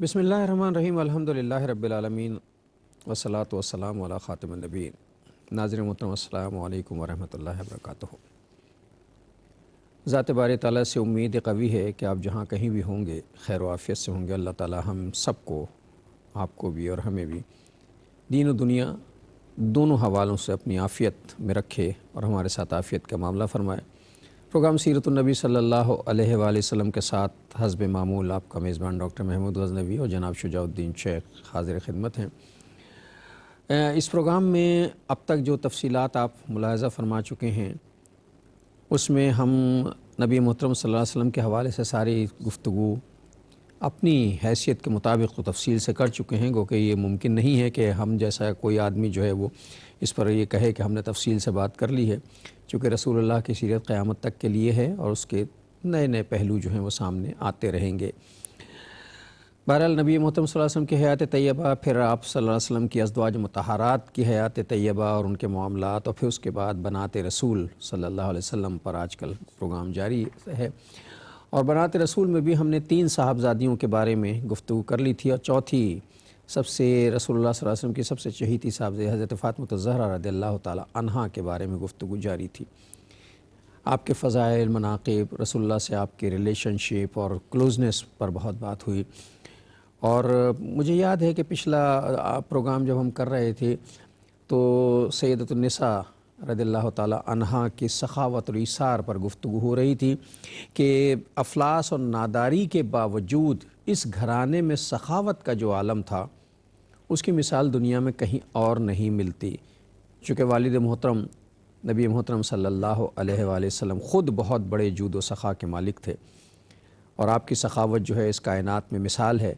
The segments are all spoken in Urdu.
بسم اللہ الرحمن الرحیم الحمدللہ رب العالمین والصلاۃ والسلام علی خاتم النبیین۔ ناظرین محترم السلام علیکم ورحمۃ اللہ وبرکاتہ۔ ذات باری تعالیٰ سے امید قوی ہے کہ آپ جہاں کہیں بھی ہوں گے خیر و عافیت سے ہوں گے۔ اللہ تعالیٰ ہم سب کو، آپ کو بھی اور ہمیں بھی دین و دنیا دونوں حوالوں سے اپنی عافیت میں رکھے اور ہمارے ساتھ عافیت کا معاملہ فرمائے۔ پروگرام سیرت النبی صلی اللہ علیہ وآلہ وسلم کے ساتھ حسب معمول آپ کا میزبان ڈاکٹر محمود غزنوی اور جناب شجاع الدین شیخ حاضر خدمت ہیں۔ اس پروگرام میں اب تک جو تفصیلات آپ ملاحظہ فرما چکے ہیں اس میں ہم نبی محترم صلی اللہ علیہ وسلم کے حوالے سے ساری گفتگو اپنی حیثیت کے مطابق تو تفصیل سے کر چکے ہیں، گو کہ یہ ممکن نہیں ہے کہ ہم جیسا کوئی آدمی جو ہے وہ اس پر یہ کہے کہ ہم نے تفصیل سے بات کر لی ہے، چونکہ رسول اللہ کی سیرت قیامت تک کے لیے ہے اور اس کے نئے نئے پہلو جو ہیں وہ سامنے آتے رہیں گے۔ بہرحال نبی محترم صلی اللہ علیہ وسلم کی حیات طیبہ، پھر آپ صلی اللہ علیہ وسلم کی ازواج مطہرات کی حیات طیبہ اور ان کے معاملات، اور پھر اس کے بعد بنات رسول صلی اللہ علیہ وسلم پر آج کل پروگرام جاری ہے۔ اور بنات رسول میں بھی ہم نے 3 صاحبزادیوں کے بارے میں گفتگو کر لی تھی، اور چوتھی سب سے رسول اللہ صلی اللہ علیہ وسلم کی سب سے چہیتی صاحبزادی حضرت فاطمہ الزہرا رضی اللہ تعالی عنہا کے بارے میں گفتگو جاری تھی۔ آپ کے فضائل، مناقب، رسول اللہ سے آپ کے ریلیشن شپ اور کلوزنس پر بہت بات ہوئی۔ اور مجھے یاد ہے کہ پچھلا پروگرام جب ہم کر رہے تھے تو سیدۃ النساء رضی اللہ تعالی عنہا کی سخاوت اور ایثار پر گفتگو ہو رہی تھی کہ افلاس اور ناداری کے باوجود اس گھرانے میں سخاوت کا جو عالم تھا اس کی مثال دنیا میں کہیں اور نہیں ملتی، چونکہ والد محترم نبی محترم صلی اللہ علیہ وآلہ وسلم خود بہت بڑے جود و سخا کے مالک تھے، اور آپ کی سخاوت جو ہے اس کائنات میں مثال ہے۔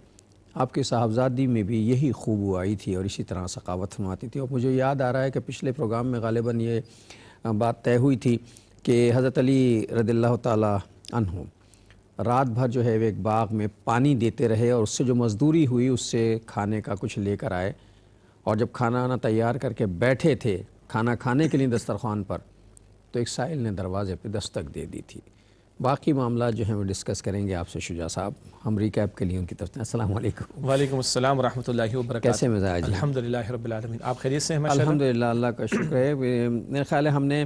آپ کی صاحبزادی میں بھی یہی خوب آئی تھی اور اسی طرح سخاوت فرماتی تھی۔ اور مجھے یاد آ رہا ہے کہ پچھلے پروگرام میں غالباً یہ بات طے ہوئی تھی کہ حضرت علی رضی اللہ تعالی عنہ رات بھر جو ہے وہ ایک باغ میں پانی دیتے رہے، اور اس سے جو مزدوری ہوئی اس سے کھانے کا کچھ لے کر آئے، اور جب کھانا تیار کر کے بیٹھے تھے کھانا کھانے کے لیے دسترخوان پر، تو ایک سائل نے دروازے پہ دستک دے دی تھی۔ باقی معاملات جو ہیں وہ ڈسکس کریں گے آپ سے شجاع صاحب۔ ہم ریکیپ کے لیے ان کی طرف سے السلام علیکم۔ وعلیکم السلام ورحمۃ اللہ وبرکاتہ۔ کیسے مزاج ہیں؟ الحمدللہ رب العالمین، آپ خیریت سے ہیں؟ ماشاءاللہ الحمدللہ، اللہ کا شکر ہے۔ میرے خیال ہے ہم نے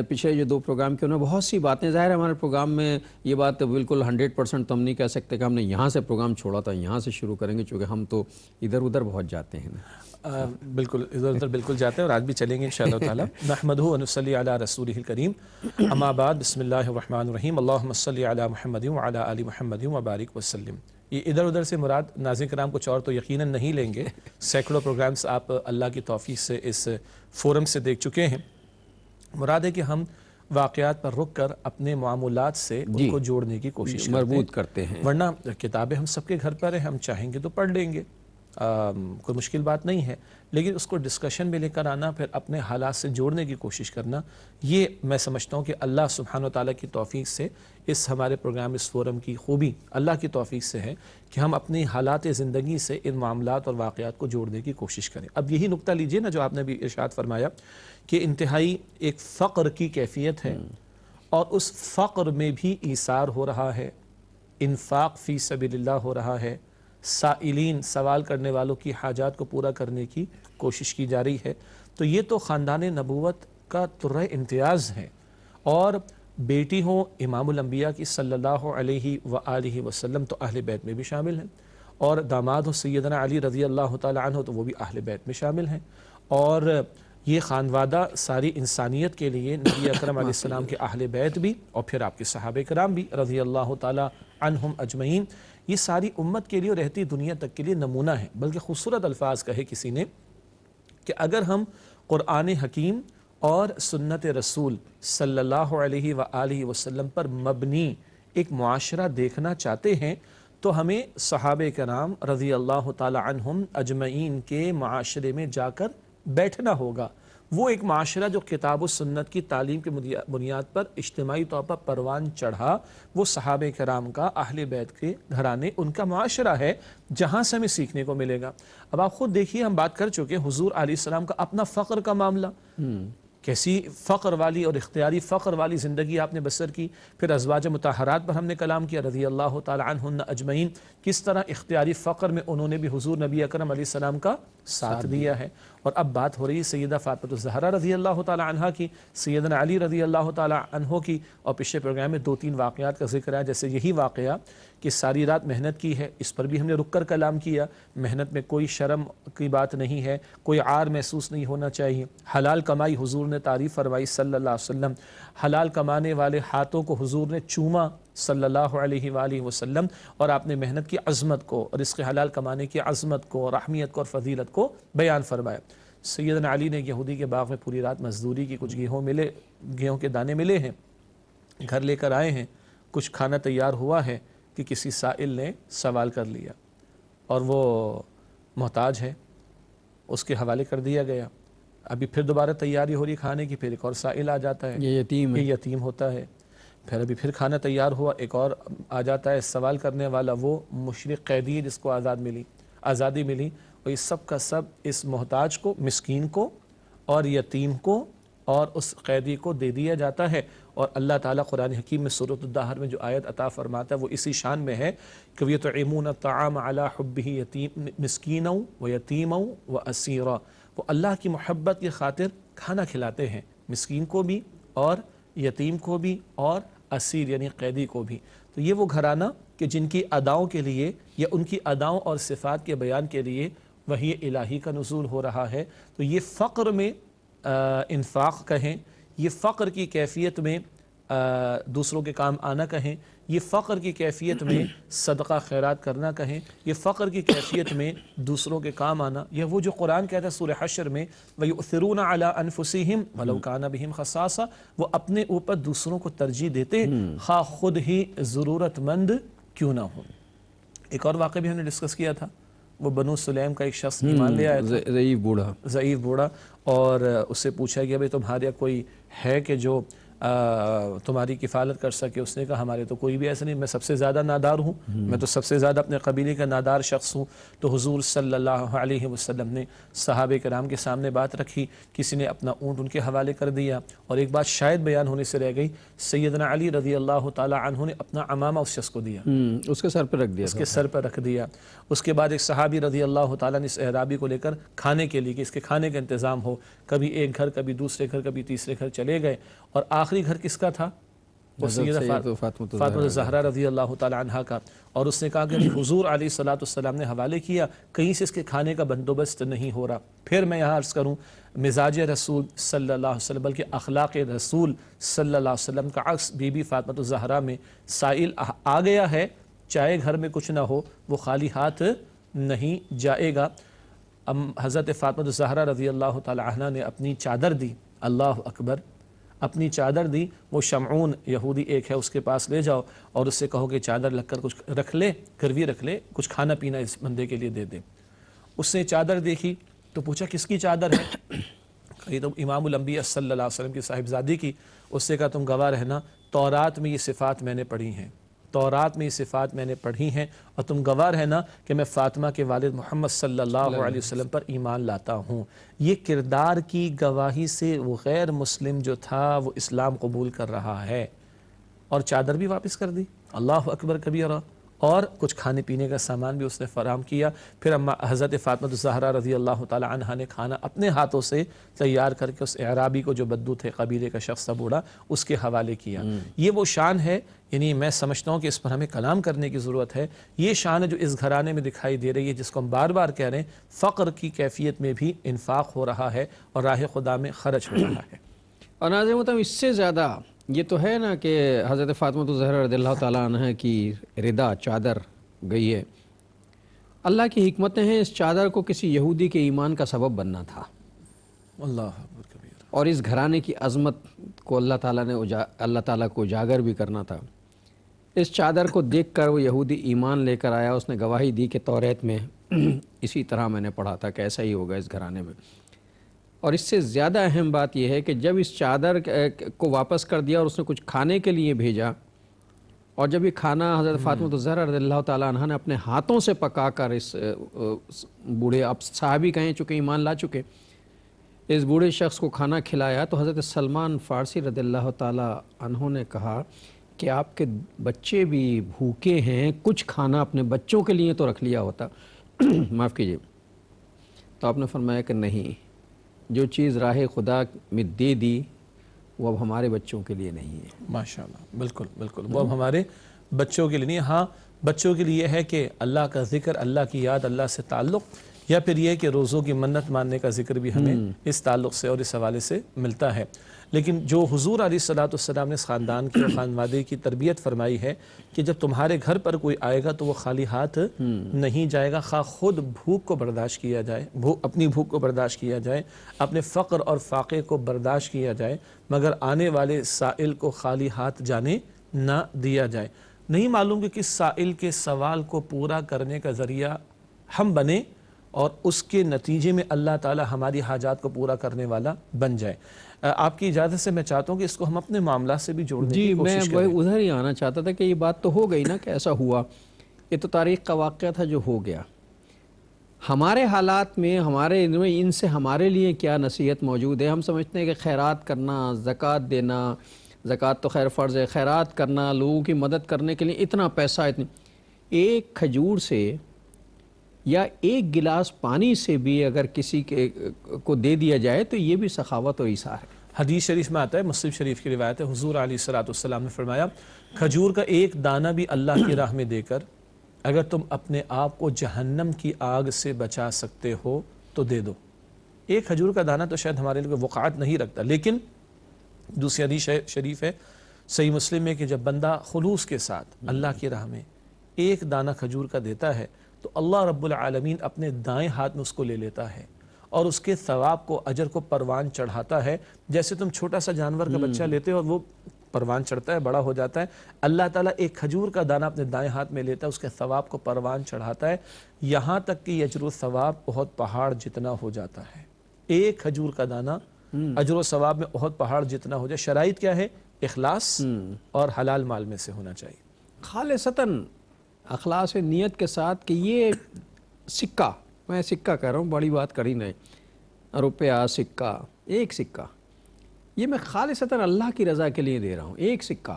پچھلے جو 2 پروگرام کیے انہوں نے بہت سی باتیں، ظاہر ہے ہمارے پروگرام میں یہ بات بالکل 100% تو ہم نہیں کہہ سکتے کہ ہم نے یہاں سے پروگرام چھوڑا تھا یہاں سے شروع کریں گے، چونکہ ہم تو ادھر ادھر بہت جاتے ہیں۔ بالکل ادھر ادھر بالکل جاتے ہیں، اور آج بھی چلیں گے انشاءاللہ تعالی۔ نحمدہ و نصلی علی رسولہ الکریم، اما بعد، بسم اللہ الرحمن الرحیم، اللہم صلی علی محمد وعلی آل محمد وبارک وسلم۔ یہ ادھر ادھر سے مراد ناظرین کرام کچھ اور تو یقیناً نہیں لیں گے، سینکڑوں پروگرامز آپ اللہ کی توفیق سے اس فورم سے دیکھ چکے ہیں۔ مراد ہے کہ ہم واقعات پر رک کر اپنے معاملات سے ان کو جوڑنے کی کوشش مربوط کرتے ہیں، ورنہ کتابیں ہم سب کے گھر پر ہیں، ہم چاہیں گے تو پڑھ لیں گے، کوئی مشکل بات نہیں ہے، لیکن اس کو ڈسکشن میں لے کر آنا، پھر اپنے حالات سے جوڑنے کی کوشش کرنا، یہ میں سمجھتا ہوں کہ اللہ سبحانہ وتعالی کی توفیق سے اس ہمارے پروگرام، اس فورم کی خوبی اللہ کی توفیق سے ہے کہ ہم اپنی حالات زندگی سے ان معاملات اور واقعات کو جوڑنے کی کوشش کریں۔ اب یہی نقطہ لیجئے نا جو آپ نے بھی ارشاد فرمایا کہ انتہائی ایک فقر کی کیفیت ہے، اور اس فقر میں بھی ایثار ہو رہا ہے، انفاق فی سبیل اللہ ہو رہا ہے، سائلین سوال کرنے والوں کی حاجات کو پورا کرنے کی کوشش کی جا رہی ہے، تو یہ تو خاندان نبوت کا ترہ امتیاز ہے۔ اور بیٹی ہوں امام الانبیاء کی صلی اللہ علیہ وآلہ وسلم تو اہل بیت میں بھی شامل ہیں، اور داماد ہو سیدنا علی رضی اللہ تعالی عنہ تو وہ بھی اہل بیت میں شامل ہیں، اور یہ خانوادہ ساری انسانیت کے لیے نبی اکرم علیہ السلام کے اہل بیت بھی، اور پھر آپ کے صحابہ کرام بھی رضی اللہ تعالی عنہم اجمعین، یہ ساری امت کے لیے اور رہتی دنیا تک کے لیے نمونہ ہے۔ بلکہ خوبصورت الفاظ کہے کسی نے کہ اگر ہم قرآن حکیم اور سنت رسول صلی اللہ علیہ وآلہ وسلم پر مبنی ایک معاشرہ دیکھنا چاہتے ہیں تو ہمیں صحابہ کرام رضی اللہ تعالی عنہم اجمعین کے معاشرے میں جا کر بیٹھنا ہوگا۔ وہ ایک معاشرہ جو کتاب و سنت کی تعلیم کی بنیاد پر اجتماعی طور پر پروان چڑھا، وہ صحابہ کرام کا، اہل بیت کے گھرانے، ان کا معاشرہ ہے جہاں سے ہمیں سیکھنے کو ملے گا۔ اب آپ خود دیکھیے، ہم بات کر چکے حضور علیہ السلام کا اپنا فقر کا معاملہ، کیسی فقر والی اور اختیاری فقر والی زندگی آپ نے بسر کی. پھر ازواج مطہرات پر ہم نے کلام کیا رضی اللہ تعالی عنہن اجمعین، کس طرح اختیاری فقر میں انہوں نے بھی حضور نبی اکرم علیہ السلام کا ساتھ دیا ہے. اور اب بات ہو رہی ہے سیدہ فاطمہ الزہرا رضی اللہ تعالی عنہا کی، سیدنا علی رضی اللہ تعالی عنہ کی. اور پچھلے پروگرام میں 2-3 واقعات کا ذکر ہے، جیسے یہی واقعہ کہ ساری رات محنت کی ہے، اس پر بھی ہم نے رک کر کلام کیا. محنت میں کوئی شرم کی بات نہیں ہے، کوئی عار محسوس نہیں ہونا چاہیے. حلال کمائی حضور نے تعریف فرمائی صلی اللہ علیہ وسلم. حلال کمانے والے ہاتھوں کو حضور نے چوما صلی اللہ علیہ وآلہ وسلم، اور آپ نے محنت کی عظمت کو، رزق حلال کمانے کی عظمت کو اور اہمیت کو اور فضیلت کو بیان فرمایا. سیدنا علی نے یہودی کے باغ میں پوری رات مزدوری کی، کچھ گیہوں کے دانے ملے ہیں، گھر لے کر آئے ہیں. کچھ کھانا تیار ہوا ہے کہ کسی سائل نے سوال کر لیا اور وہ محتاج ہے، اس کے حوالے کر دیا گیا. ابھی پھر دوبارہ تیاری ہو رہی کھانے کی، پھر ایک اور سائل آ جاتا ہے، یہ یتیم ہوتا ہے. پھر ابھی پھر کھانا تیار ہوا، ایک اور آ جاتا ہے سوال کرنے والا، وہ مشرک قیدی ہے جس کو آزادی ملی. اور یہ سب کا سب اس محتاج کو، مسکین کو اور یتیم کو اور اس قیدی کو دے دیا جاتا ہے. اور اللہ تعالیٰ قرآن حکیم میں سورۃ الدہر میں جو آیت عطا فرماتا ہے وہ اسی شان میں ہے کہ وَيُطْعِمُونَ الطَّعَامَ عَلَىٰ حُبِّهِ مِسْكِينًا وَيَتِيمًا وَأَسِيرًا. وہ اللہ کی محبت کی خاطر کھانا کھلاتے ہیں، مسکین کو بھی اور یتیم کو بھی اور اسیر یعنی قیدی کو بھی. تو یہ وہ گھرانہ کہ جن کی اداؤں کے لیے یا ان کی اداؤں اور صفات کے بیان کے لیے وحی الہی کا نزول ہو رہا ہے. تو یہ فقر میں انفاق کہیں، یہ فقر کی کیفیت میں دوسروں کے کام آنا کہیں، یہ فقر کی کیفیت میں صدقہ خیرات کرنا کہیں، یہ فقر کی کیفیت میں دوسروں کے کام آنا، یہ وہ جو قرآن کہتا ہے سورہ حشر میں وَيُؤْثِرُونَ عَلَىٰ أَنفُسِهِمْ وَلَوْ كَانَ بِهِمْ خَصَاصَةٌ، وہ اپنے اوپر دوسروں کو ترجیح دیتے خواہ خود ہی ضرورت مند کیوں نہ ہوں. ایک اور واقعہ بھی ہم نے ڈسکس کیا تھا، وہ بنو سلیم کا ایک شخص ایمان لے آیا تھا، ضعیف بوڑھا، اور اس سے پوچھا گیا بھئی تمہارے کوئی ہے کہ جو تمہاری کفالت کر سکے؟ اس نے کہا ہمارے تو کوئی بھی ایسا نہیں، میں سب سے زیادہ نادار ہوں، میں تو سب سے زیادہ اپنے قبیلے کا نادار شخص ہوں. تو حضور صلی اللہ علیہ وسلم نے صحابہ کرام کے سامنے بات رکھی، کسی نے اپنا اونٹ ان کے حوالے کر دیا. اور ایک بات شاید بیان ہونے سے رہ گئی، سیدنا علی رضی اللہ تعالی عنہ نے اپنا عمامہ اس شخص کو دیا، اس کے سر پہ رکھ دیا، اس کے سر پر رکھ دیا. اس کے بعد ایک صحابی رضی اللہ تعالیٰ نے اس اعرابی کو لے کر کھانے کے لیے کہ اس کے کھانے کا انتظام ہو، کبھی ایک گھر کبھی دوسرے گھر کبھی تیسرے گھر چلے گئے. اور آخری گھر کس کا تھا؟ وہ سیدہ فاطمہ الزہرا رضی اللہ تعالی عنہا کا. اور اس نے کہا کہ حضور علیہ الصلوۃ والسلام نے حوالے کیا، کہیں سے اس کے کھانے کا بندوبست نہیں ہو رہا. پھر میں یہاں عرض کروں مزاج رسول صلی اللہ علیہ وسلم بلکہ اخلاق رسول صلی اللہ علیہ وسلم کا عکس بی بی فاطمہ الزہرا میں سائل آ گیا ہے، چاہے گھر میں کچھ نہ ہو وہ خالی ہاتھ نہیں جائے گا. حضرت فاطمہ الزہرا رضی اللہ تعالی عنہا نے اپنی چادر دی، اللہ اکبر، اپنی چادر دی. وہ شمعون یہودی ایک ہے، اس کے پاس لے جاؤ اور اس سے کہو کہ چادر لگ کر کچھ رکھ لے، گروی رکھ لے، کچھ کھانا پینا اس بندے کے لیے دے دے. اس نے چادر دیکھی تو پوچھا کس کی چادر ہے؟ کہی تو امام الانبیاء صلی اللہ علیہ وسلم کی صاحبزادی کی. اس سے کہا تم گواہ رہنا تورات میں یہ صفات میں نے پڑھی ہیں، تورات میں یہ صفات میں نے پڑھی ہیں، اور تم گواہ رہنا کہ میں فاطمہ کے والد محمد صلی اللہ علیہ وسلم پر ایمان لاتا ہوں. یہ کردار کی گواہی سے وہ غیر مسلم جو تھا وہ اسلام قبول کر رہا ہے، اور چادر بھی واپس کر دی، اللہ اکبر کبیرہ، اور کچھ کھانے پینے کا سامان بھی اس نے فراہم کیا. پھر حضرت فاطمہ الزہرا رضی اللہ تعالی عنہا نے کھانا اپنے ہاتھوں سے تیار کر کے اس اعرابی کو جو بدو تھے، قبیلے کا شخص تھا بوڑھا، اس کے حوالے کیا. یہ وہ شان ہے، یعنی میں سمجھتا ہوں کہ اس پر ہمیں کلام کرنے کی ضرورت ہے. یہ شان ہے جو اس گھرانے میں دکھائی دے رہی ہے، جس کو ہم بار بار کہہ رہے ہیں فقر کی کیفیت میں بھی انفاق ہو رہا ہے اور راہ خدا میں خرچ ہو رہا ہے. اور ناظرین محترم، اس سے زیادہ یہ تو ہے نا کہ حضرت فاطمہ الزہرا رضی اللہ تعالیٰ عنہ کی ردا چادر گئی ہے. اللہ کی حکمتیں ہیں، اس چادر کو کسی یہودی کے ایمان کا سبب بننا تھا، اللہ اکبر کبیر، اور اس گھرانے کی عظمت کو اللہ تعالیٰ کو اجاگر بھی کرنا تھا. اس چادر کو دیکھ کر وہ یہودی ایمان لے کر آیا. اس نے گواہی دی کہ توریت میں اسی طرح میں نے پڑھا تھا کہ ایسا ہی ہوگا اس گھرانے میں. اور اس سے زیادہ اہم بات یہ ہے کہ جب اس چادر کو واپس کر دیا اور اس نے کچھ کھانے کے لیے بھیجا، اور جب یہ کھانا حضرت فاطمہ الزہرا رضی اللہ تعالیٰ عنہ نے اپنے ہاتھوں سے پکا کر اس بوڑھے، اب صحابی کہیں چکے، ایمان لا چکے، اس بوڑھے شخص کو کھانا کھلایا تو حضرت سلمان فارسی رضی اللہ تعالی عنہ نے کہا کہ آپ کے بچے بھی بھوکے ہیں، کچھ کھانا اپنے بچوں کے لیے تو رکھ لیا ہوتا معاف کیجیے۔ تو آپ نے فرمایا کہ نہیں، جو چیز راہ خدا میں دے دی وہ اب ہمارے بچوں کے لیے نہیں ہے۔ ماشاءاللہ، بالکل بالکل، وہ اب ہمارے بچوں کے لیے نہیں، ہاں بچوں کے لیے ہے کہ اللہ کا ذکر، اللہ کی یاد، اللہ سے تعلق، یا پھر یہ کہ روزوں کی منت ماننے کا ذکر بھی ہمیں اس تعلق سے اور اس حوالے سے ملتا ہے۔ لیکن جو حضور علیہ الصلوۃ والسلام نے اس خاندان کی اور خانوادے کی تربیت فرمائی ہے کہ جب تمہارے گھر پر کوئی آئے گا تو وہ خالی ہاتھ نہیں جائے گا، خواہ خود بھوک کو برداشت کیا جائے، اپنی بھوک کو برداشت کیا جائے، اپنے فقر اور فاقے کو برداشت کیا جائے، مگر آنے والے سائل کو خالی ہاتھ جانے نہ دیا جائے۔ نہیں معلوم کہ کس سائل کے سوال کو پورا کرنے کا ذریعہ ہم بنے اور اس کے نتیجے میں اللہ تعالی ہماری حاجات کو پورا کرنے والا بن جائے۔ آپ کی اجازت سے میں چاہتا ہوں کہ اس کو ہم اپنے معاملات سے بھی جوڑنے کی کوشش کریں۔ میں ادھر ہی آنا چاہتا تھا کہ یہ بات تو ہو گئی نا کہ ایسا ہوا، یہ تو تاریخ کا واقعہ تھا جو ہو گیا۔ ہمارے حالات میں ان سے ہمارے لیے کیا نصیحت موجود ہے؟ ہم سمجھتے ہیں کہ خیرات کرنا، زکوٰۃ دینا، زکوٰۃ تو خیر فرض ہے، خیرات کرنا، لوگوں کی مدد کرنے کے لیے اتنا پیسہ، ایک کھجور سے یا ایک گلاس پانی سے بھی اگر کسی کو دے دیا جائے تو یہ بھی سخاوت و ایثار ہے۔ حدیث شریف میں آتا ہے، مسلم شریف کی روایت ہے، حضور علیہ الصلوۃ والسلام نے فرمایا کھجور کا ایک دانہ بھی اللہ کی راہ میں دے کر اگر تم اپنے آپ کو جہنم کی آگ سے بچا سکتے ہو تو دے دو۔ ایک کھجور کا دانہ تو شاید ہمارے لیے وقعت نہیں رکھتا، لیکن دوسری حدیث شریف ہے صحیح مسلم میں کہ جب بندہ خلوص کے ساتھ اللہ کی راہ میں ایک دانہ کھجور کا دیتا ہے تو اللہ رب العالمین اپنے دائیں ہاتھ میں اس کو لے لیتا ہے اور اس کے ثواب کو، اجر کو پروان چڑھاتا ہے۔ جیسے تم چھوٹا سا جانور کا بچہ لیتے ہو اور وہ پروان چڑھتا ہے، بڑا ہو جاتا ہے، اللہ تعالیٰ ایک کھجور کا دانہ اپنے دائیں ہاتھ میں لیتا ہے، اس کے ثواب کو پروان چڑھاتا ہے، یہاں تک کہ یہ اجر و ثواب بہت پہاڑ جتنا ہو جاتا ہے۔ ایک کھجور کا دانہ اجر و ثواب میں بہت پہاڑ جتنا ہو جائے۔ شرائط کیا ہے؟ اخلاص اور حلال مال میں سے ہونا چاہیے، خالصتاً اخلاص نیت کے ساتھ کہ یہ سکہ، میں سکہ کہہ رہا ہوں، بڑی بات کری نہیں، روپیہ، سکہ، ایک سکہ، یہ میں خالصتاً اللہ کی رضا کے لیے دے رہا ہوں۔ ایک سکہ،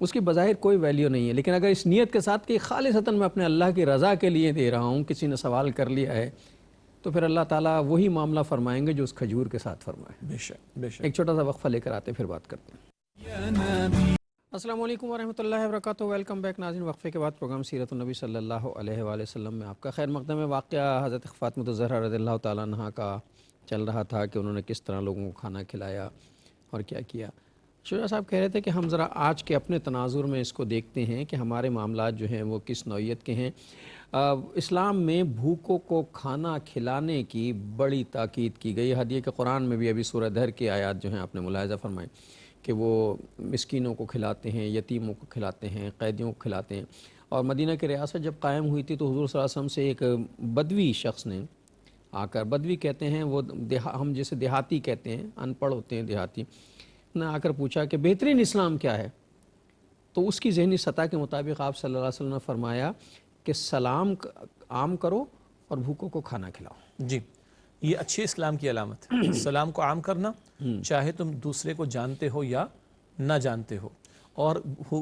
اس کی بظاہر کوئی ویلیو نہیں ہے، لیکن اگر اس نیت کے ساتھ کہ خالصتاً میں اپنے اللہ کی رضا کے لیے دے رہا ہوں، کسی نے سوال کر لیا ہے تو پھر اللہ تعالیٰ وہی معاملہ فرمائیں گے جو اس کھجور کے ساتھ فرمائے۔ بے شک بے شک۔ ایک چھوٹا سا وقفہ لے کر آتے پھر بات کرتے ہیں۔ السلام علیکم ورحمۃ اللہ وبرکاتہ، ویلکم بیک ناظرین۔ وقفے کے بعد پروگرام سیرت النبی صلی اللہ علیہ وآلہ وسلم میں آپ کا خیر مقدم ہے۔ واقعہ حضرت فاطمہ الزہرا رضی اللہ تعالیٰ عنہا کا چل رہا تھا کہ انہوں نے کس طرح لوگوں کو کھانا کھلایا اور کیا کیا۔ شجاع صاحب کہہ رہے تھے کہ ہم ذرا آج کے اپنے تناظر میں اس کو دیکھتے ہیں کہ ہمارے معاملات جو ہیں وہ کس نوعیت کے ہیں۔ اسلام میں بھوکوں کو کھانا کھلانے کی بڑی تاکید کی گئی۔ حدیث کے قرآن میں بھی ابھی سورہ دہر کی آیات جو ہیں آپ نے ملاحظہ فرمائیں کہ وہ مسکینوں کو کھلاتے ہیں، یتیموں کو کھلاتے ہیں، قیدیوں کو کھلاتے ہیں۔ اور مدینہ کی ریاست جب قائم ہوئی تھی تو حضور صلی اللہ علیہ وسلم سے ایک بدوی شخص نے آ کر، بدوی کہتے ہیں وہ ہم جیسے دیہاتی کہتے ہیں، ان پڑھ ہوتے ہیں دیہاتی، نے آ کر پوچھا کہ بہترین اسلام کیا ہے؟ تو اس کی ذہنی سطح کے مطابق آپ صلی اللہ علیہ وسلم نے فرمایا کہ سلام عام کرو اور بھوکوں کو کھانا کھلاؤ۔ جی، یہ اچھے اسلام کی علامت ہے، سلام کو عام کرنا، چاہے تم دوسرے کو جانتے ہو یا نہ جانتے ہو، اور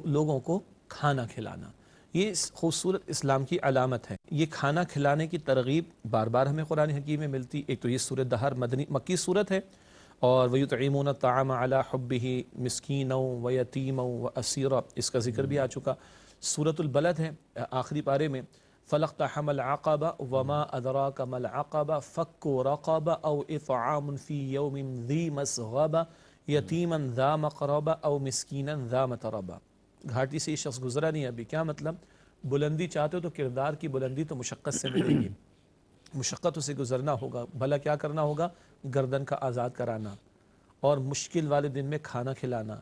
لوگوں کو کھانا کھلانا، یہ خوبصورت اسلام کی علامت ہے۔ یہ کھانا کھلانے کی ترغیب بار بار ہمیں قرآن حکیم میں ملتی۔ ایک تو یہ سورۃ دہر مکی صورت ہے، اور وَيُطْعِمُونَ الطَّعَامَ عَلَىٰ حُبِّهِ مِسْكِينًا وَيَتِيمًا وَأَسِيرًا، اس کا ذکر بھی آ چکا۔ سورۃ البلد ہے آخری پارے میں، فَلَاقْتَحَمَ الْعَقَبَةَ وَمَا أَدْرَاكَ مَا الْعَقَبَةُ فَكُّ رَقَبَةٍ أَوْ إِطْعَامٌ فِي يَوْمٍ ذِي مَسْغَبَةٍ يَتِيمًا ذَا مَقْرَبَةٍ أَوْ مِسْكِينًا ذَا مَتْرَبَةٍ۔ گھاٹی سے یہ شخص گزرا نہیں ابھی، کیا مطلب؟ بلندی چاہتے ہو تو کردار کی بلندی تو مشقت سے ملے گی، مشقتوں سے گزرنا ہوگا۔ بھلا کیا کرنا ہوگا؟ گردن کا آزاد کرانا، اور مشکل والے دن میں کھانا کھلانا۔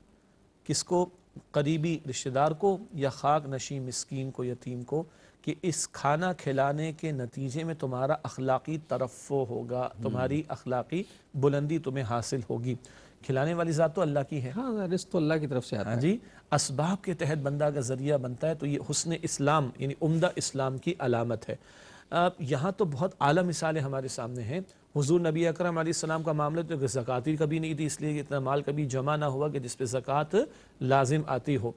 کس کو؟ قریبی رشتہ دار کو، یا خاک نشیں مسکین کو، یتیم کو، کہ اس کھانا کھلانے کے نتیجے میں تمہارا اخلاقی ترفع ہوگا، تمہاری اخلاقی بلندی تمہیں حاصل ہوگی۔ کھلانے والی ذات تو اللہ کی ہے، ہاں، رزق تو اللہ کی طرف سے آتا ہے۔ جی، اسباب کے تحت بندہ کا ذریعہ بنتا ہے، تو یہ حسن اسلام یعنی عمدہ اسلام کی علامت ہے۔ یہاں تو بہت اعلیٰ مثالیں ہمارے سامنے ہیں، حضور نبی اکرم علیہ السلام کا معاملہ تو زکوٰۃ ہی کبھی نہیں تھی، اس لیے اتنا مال کبھی جمع نہ ہوا کہ جس پہ زکوٰۃ لازم آتی ہو۔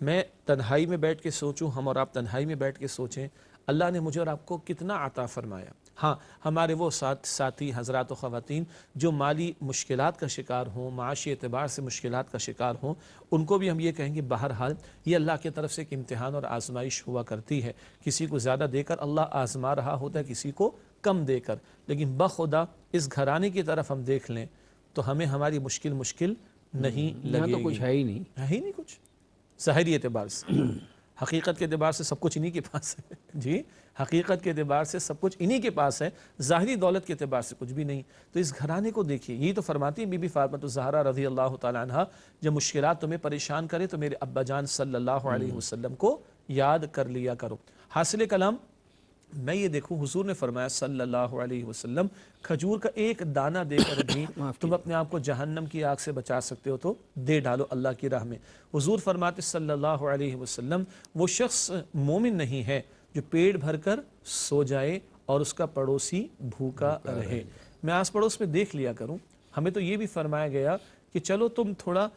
میں تنہائی میں بیٹھ کے سوچوں، ہم اور آپ تنہائی میں بیٹھ کے سوچیں اللہ نے مجھے اور آپ کو کتنا عطا فرمایا۔ ہاں، ہمارے وہ ساتھی حضرات و خواتین جو مالی مشکلات کا شکار ہوں، معاشی اعتبار سے مشکلات کا شکار ہوں، ان کو بھی ہم یہ کہیں گے بہرحال یہ اللہ کی طرف سے ایک امتحان اور آزمائش ہوا کرتی ہے۔ کسی کو زیادہ دے کر اللہ آزما رہا ہوتا ہے، کسی کو کم دے کر، لیکن بخدا اس گھرانے کی طرف ہم دیکھ لیں تو ہمیں ہماری مشکل نہیں یہاں لگے تو گی۔ کچھ ہے ہی نہیں، ہے ہی نہیں کچھ ظاہری اعتبار سے، حقیقت کے اعتبار سے سب کچھ انہی کے پاس ہے جی، حقیقت کے اعتبار سے سب کچھ انہی کے پاس ہے، ظاہری دولت کے اعتبار سے کچھ بھی نہیں۔ تو اس گھرانے کو دیکھیے، یہی تو فرماتی ہیں بی بی فاطمہ الزہرا رضی اللہ تعالیٰ عنہ، جب مشکلات تمہیں پریشان کرے تو میرے ابا جان صلی اللہ علیہ وسلم کو یاد کر لیا کرو۔ حاصل کلام میں یہ دیکھوں، حضور نے فرمایا صلی اللہ علیہ وسلم کھجور کا ایک دانہ دے کر بھی تم اپنے آپ کو جہنم کی آگ سے بچا سکتے ہو تو دے ڈالو اللہ کی راہ میں۔ حضور فرماتے صلی اللہ علیہ وسلم وہ شخص مومن نہیں ہے جو پیٹ بھر کر سو جائے اور اس کا پڑوسی بھوکا رہے۔ میں آس پڑوس میں دیکھ لیا کروں، ہمیں تو یہ بھی فرمایا گیا کہ چلو تم تھوڑا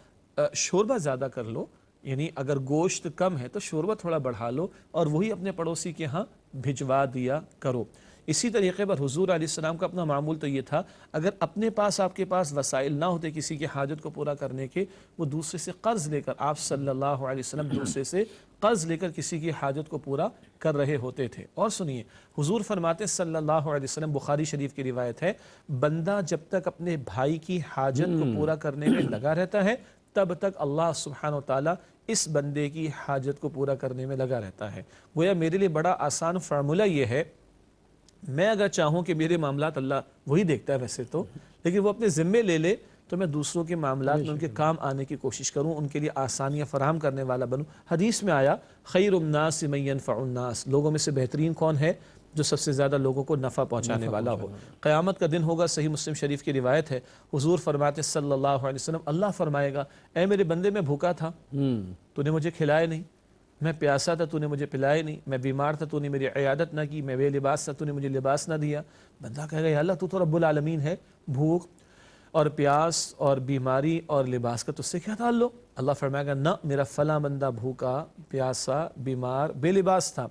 شوربہ زیادہ کر لو، یعنی اگر گوشت کم ہے تو شوربہ تھوڑا بڑھا لو اور وہی اپنے پڑوسی کے ہاں بھجوا دیا کرو۔ اسی طریقے پر حضور علیہ السلام کا اپنا معمول تو یہ تھا، اگر اپنے پاس آپ کے پاس وسائل نہ ہوتے کسی کی حاجت کو پورا کرنے کے، وہ دوسرے سے قرض لے کر، آپ صلی اللہ علیہ وسلم دوسرے سے قرض لے کر کسی کی حاجت کو پورا کر رہے ہوتے تھے۔ اور سنیے، حضور فرماتے صلی اللہ علیہ وسلم، بخاری شریف کی روایت ہے، بندہ جب تک اپنے بھائی کی حاجت کو پورا کرنے میں لگا رہتا ہے تب تک اللہ سبحانہ و تعالیٰ اس بندے کی حاجت کو پورا کرنے میں لگا رہتا ہے۔ گویا میرے لیے بڑا آسان فارمولہ یہ ہے، میں اگر چاہوں کہ میرے معاملات اللہ وہی دیکھتا ہے ویسے تو، لیکن وہ اپنے ذمے لے لے تو میں دوسروں کے معاملات میں ان کے کام آنے کی کوشش کروں، ان کے لیے آسانیاں فراہم کرنے والا بنوں۔ حدیث میں آیا خیر الناس من ينفع الناس، لوگوں میں سے بہترین کون ہے؟ جو سب سے زیادہ لوگوں کو نفع پہنچانے والا ہو۔ قیامت کا دن ہوگا، صحیح مسلم شریف کی روایت ہے، حضور فرماتے صلی اللہ علیہ وسلم، اللہ فرمائے گا اے میرے بندے میں بھوکا تھا تو نے مجھے کھلایا نہیں، میں پیاسا تھا تو نے مجھے پلایا نہیں، میں بیمار تھا تو نے میری عیادت نہ کی، میں بے لباس تھا تو نے مجھے لباس نہ دیا۔ بندہ کہے گا یا اللہ تو رب العالمین ہے، بھوک اور پیاس اور بیماری اور لباس کا تو اس سے کیا تعلق؟ اللہ فرمائے گا نہ، میرا فلاں بندہ بھوکا پیاسا بیمار بے لباس تھا،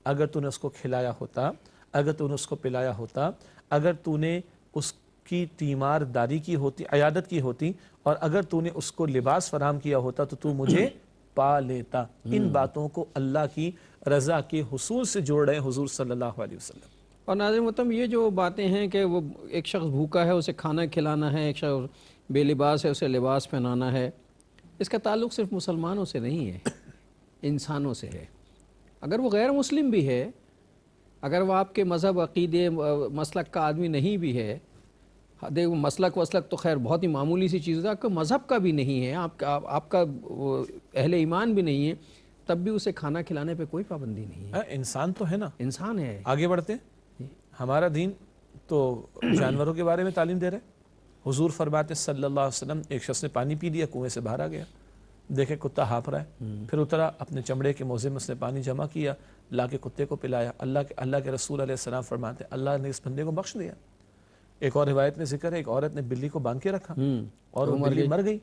اگر تو نے اس کو کھلایا ہوتا، اگر تو نے اس کو پلایا ہوتا، اگر تو نے اس کی تیمار داری کی ہوتی، عیادت کی ہوتی، اور اگر تو نے اس کو لباس فراہم کیا ہوتا تو مجھے پا لیتا۔ ان باتوں کو اللہ کی رضا کے حصول سے جوڑ رہے ہیں حضور صلی اللہ علیہ وسلم۔ اور ناظرین محترم، یہ جو باتیں ہیں کہ وہ ایک شخص بھوکا ہے اسے کھانا کھلانا ہے، ایک شخص بے لباس ہے اسے لباس پہنانا ہے، اس کا تعلق صرف مسلمانوں سے نہیں ہے، انسانوں سے ہے۔ اگر وہ غیر مسلم بھی ہے، اگر وہ آپ کے مذہب عقیدے مسلک کا آدمی نہیں بھی ہے، دیکھو مسلک وسلک تو خیر بہت ہی معمولی سی چیز ہے، آپ کا مذہب کا بھی نہیں ہے، آپ کا اہل ایمان بھی نہیں ہے، تب بھی اسے کھانا کھلانے پہ کوئی پابندی نہیں ہے۔ انسان تو ہے نا، انسان ہے۔ آگے بڑھتے ہیں، ہمارا دین تو جانوروں کے بارے میں تعلیم دے رہے ہیں۔ حضور فرماتے صلی اللہ علیہ وسلم، ایک شخص نے پانی پی لیا، کنویں سے باہر آ گیا، دیکھے کتا ہانپ رہا ہے، پھر اترا، اپنے چمڑے کے موزے میں اس نے پانی جمع کیا، لا کے کتے کو پلایا۔ اللہ کے رسول علیہ السلام فرماتے اللہ نے اس بندے کو بخش دیا۔ ایک اور روایت میں ذکر ہے، ایک عورت نے بلی کو باندھ کے رکھا اور وہ بلی مر گئی،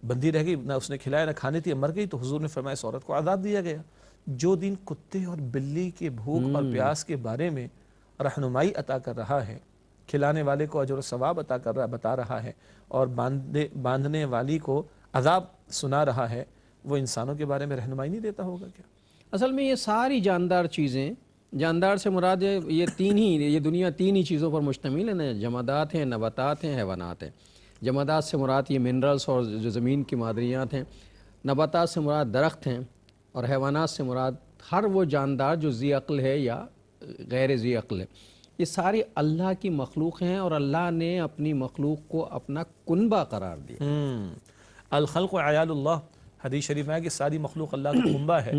بندی رہ گئی، نہ اس نے کھلایا نہ کھانے تھی، مر گئی، تو حضور نے فرمایا اس عورت کو عذاب دیا گیا۔ جو دین کتے اور بلی کے بھوک اور پیاس کے بارے میں رہنمائی عطا کر رہا ہے، کھلانے والے کو اجر و ثواب عطا کر رہا بتا رہا ہے، اور باندھنے والی کو عذاب سنا رہا ہے، وہ انسانوں کے بارے میں رہنمائی نہیں دیتا ہوگا کیا؟ اصل میں یہ ساری جاندار چیزیں، جاندار سے مراد ہے یہ یہ دنیا تین ہی چیزوں پر مشتمل ہے نا، جمادات ہیں، نباتات ہیں، حیوانات ہیں۔ جمادات سے مراد یہ منرلز اور جو زمین کی معدنیات ہیں، نباتات سے مراد درخت ہیں، اور حیوانات سے مراد ہر وہ جاندار جو ذی عقل ہے یا غیر ذی عقل ہے۔ یہ ساری اللہ کی مخلوق ہیں، اور اللہ نے اپنی مخلوق کو اپنا کنبہ قرار دیا۔ الخلق عیال اللہ، حدیث شریف میں ہے کہ ساری مخلوق اللہ کا کنبہ ہے۔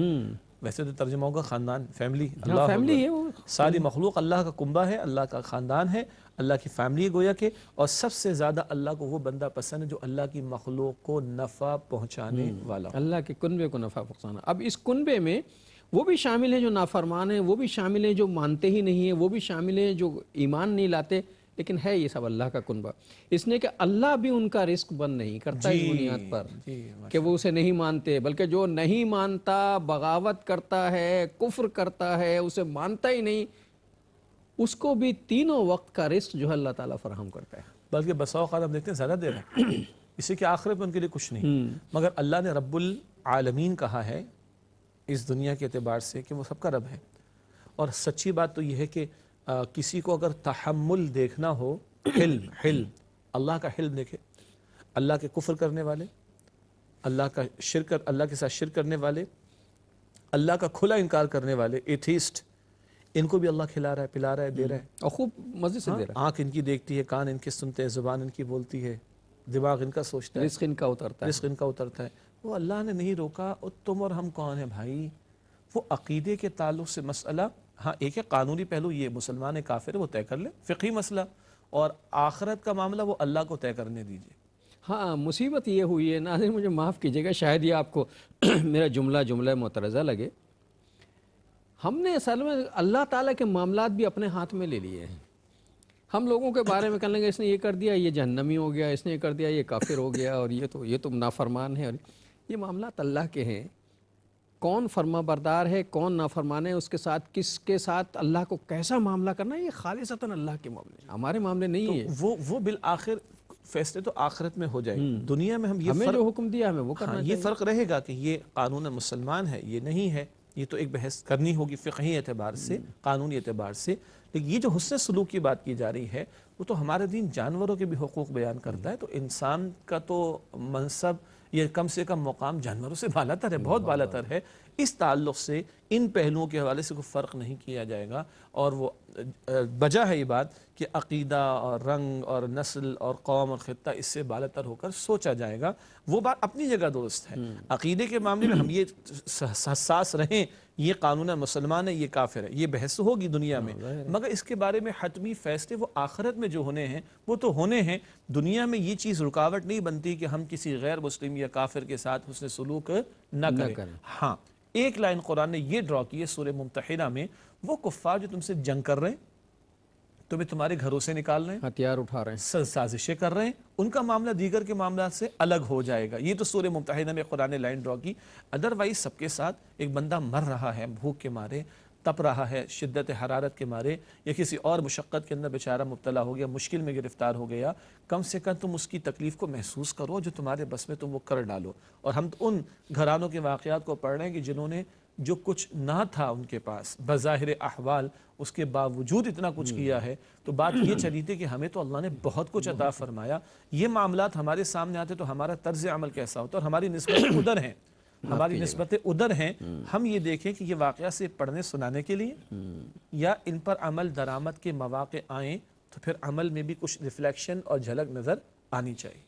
ویسے تو ترجمہ ہوگا خاندان، فیملی، اللہ فیملی ہے وہ، ساری مخلوق اللہ کا کنبہ ہے، اللہ کا خاندان ہے، اللہ کی فیملی ہے گویا کہ، اور سب سے زیادہ اللہ کو وہ بندہ پسند ہے جو اللہ کی مخلوق کو نفع پہنچانے والا، اللہ کے کنبے کو نفع پہنچانا۔ اب اس کنبے میں وہ بھی شامل ہیں جو نافرمان ہیں، وہ بھی شامل ہیں جو مانتے ہی نہیں ہیں، وہ بھی شامل ہیں جو ایمان نہیں لاتے، لیکن ہے یہ سب اللہ کا کنبہ، اس نے کہ اللہ بھی ان کا رزق بند نہیں کرتا اس بنیاد پر کہ وہ اسے نہیں مانتے، بلکہ جو نہیں مانتا، بغاوت کرتا ہے، کفر کرتا ہے، اسے مانتا ہی نہیں، اس کو بھی تینوں وقت کا رزق جو ہے اللہ تعالیٰ فراہم کرتا ہے۔ بلکہ بسا اوقات ہم دیکھتے ہیں زیادہ دے رہے ہیں اسی کے آخرت میں ان کے لیے کچھ نہیں، مگر اللہ نے رب العالمین کہا ہے اس دنیا کے اعتبار سے کہ وہ سب کا رب ہے۔ اور سچی بات تو یہ ہے کہ کسی کو اگر تحمل دیکھنا ہو، حلم اللہ کا حلم دیکھے، اللہ کے کفر کرنے والے، اللہ کے ساتھ شرک کرنے والے، اللہ کا کھلا انکار کرنے والے، ایتھیسٹ، ان کو بھی اللہ کھلا رہا ہے، پلا رہا ہے، دے رہا ہے، اور خوب مزے سے دے رہا آنکھ ان کی دیکھتی ہے، کان ان کے سنتے ہیں، زبان ان کی بولتی ہے، دماغ ان کا سوچتا ہے، ہے، رزق ان کا اترتا ہے۔ رزق ان کا اترتا ہے۔ وہ اللہ نے نہیں روکا، اور تم اور ہم کون ہیں بھائی؟ وہ عقیدے کے تعلق سے مسئلہ، ہاں ایک ہے قانونی پہلو، یہ مسلمان ہے کافر ہے وہ طے کر لے، فقہی مسئلہ، اور آخرت کا معاملہ وہ اللہ کو طے کرنے دیجئے۔ ہاں مصیبت یہ ہوئی ہے، ناظرین مجھے معاف کیجیے گا، شاید یہ آپ کو میرا جملہ معترضہ لگے، ہم نے اصل میں اللہ تعالیٰ کے معاملات بھی اپنے ہاتھ میں لے لیے ہیں۔ ہم لوگوں کے بارے میں کہنے لگے اس نے یہ کر دیا یہ جہنمی ہو گیا، اس نے یہ کر دیا یہ کافر ہو گیا، اور یہ تو نافرمان ہے، اور یہ معاملات اللہ کے ہیں۔ کون فرما بردار ہے، کون نافرمان ہے، اس کے ساتھ کس کے ساتھ اللہ کو کیسا معاملہ کرنا ہے، یہ خالصتاً اللہ کے معاملے ہیں، ہمارے معاملے نہیں ہیں۔ وہ بالآخر فیصلے تو آخرت میں ہو جائے گا، دنیا میں ہم یہ ہمیں جو حکم دیا ہمیں وہ کرنا ہاں یہ فرق رہے گا کہ یہ قانون مسلمان ہے، یہ نہیں ہے، یہ تو ایک بحث کرنی ہوگی فقہی اعتبار سے، قانونی اعتبار سے۔ لیکن یہ جو حسن سلوک کی بات کی جا رہی ہے، وہ تو ہمارے دین جانوروں کے بھی حقوق بیان کرتا ہے، تو انسان کا تو منصب یہ کم سے کم مقام جانوروں سے بالا تر ہے، بہت بالا تر ہے۔ اس تعلق سے ان پہلوؤں کے حوالے سے کوئی فرق نہیں کیا جائے گا، اور وہ وجہ ہے یہ بات کہ عقیدہ اور رنگ اور نسل اور قوم اور خطہ اس سے بالا تر ہو کر سوچا جائے گا، وہ بات اپنی جگہ درست ہے۔ عقیدے کے معاملے میں ہم یہ حساس رہیں یہ قانون مسلمان ہے یہ کافر ہے، یہ بحث ہوگی دنیا میں، مگر اس کے بارے میں حتمی فیصلے وہ آخرت میں جو ہونے ہیں وہ تو ہونے ہیں۔ دنیا میں یہ چیز رکاوٹ نہیں بنتی کہ ہم کسی غیر مسلم یا کافر کے ساتھ حسن سلوک نہ کریں۔ ہاں ایک لائن قرآن نے یہ ڈرا کی ہے سورہ ممتحنہ میں، وہ کفار جو تم سے جنگ کر رہے ہیں، تمہیں تمہارے گھروں سے نکال رہے ہیں، ہتھیار اٹھا رہے ہیں، سازشیں کر رہے ہیں، ان کا معاملہ دیگر کے معاملات سے الگ ہو جائے گا۔ یہ تو سورہ ممتحنہ میں قرآن نے لائن ڈرا کی۔ ادروائز سب کے ساتھ ایک بندہ مر رہا ہے بھوک کے مارے، تپ رہا ہے شدت حرارت کے مارے، یا کسی اور مشقت کے اندر بیچارہ مبتلا ہو گیا، مشکل میں گرفتار ہو گیا، کم سے کم تم اس کی تکلیف کو محسوس کرو، جو تمہارے بس میں تم وہ کر ڈالو۔ اور ہم ان گھرانوں کے واقعات کو پڑھ رہے ہیں کہ جنہوں نے جو کچھ نہ تھا ان کے پاس بظاہر احوال، اس کے باوجود اتنا کچھ کیا ہے، تو بات یہ چلی تھی کہ ہمیں تو اللہ نے بہت کچھ عطا فرمایا۔ یہ معاملات ہمارے سامنے آتے تو ہمارا طرز عمل کیسا ہوتا ہے، اور ہماری نسبتیں ادھر ہیں، ہماری نسبتیں ادھر ہیں۔ ہم یہ دیکھیں کہ یہ واقعہ سے پڑھنے سنانے کے لیے، یا ان پر عمل درآمد کے مواقع آئیں تو پھر عمل میں بھی کچھ ریفلیکشن اور جھلک نظر آنی چاہیے۔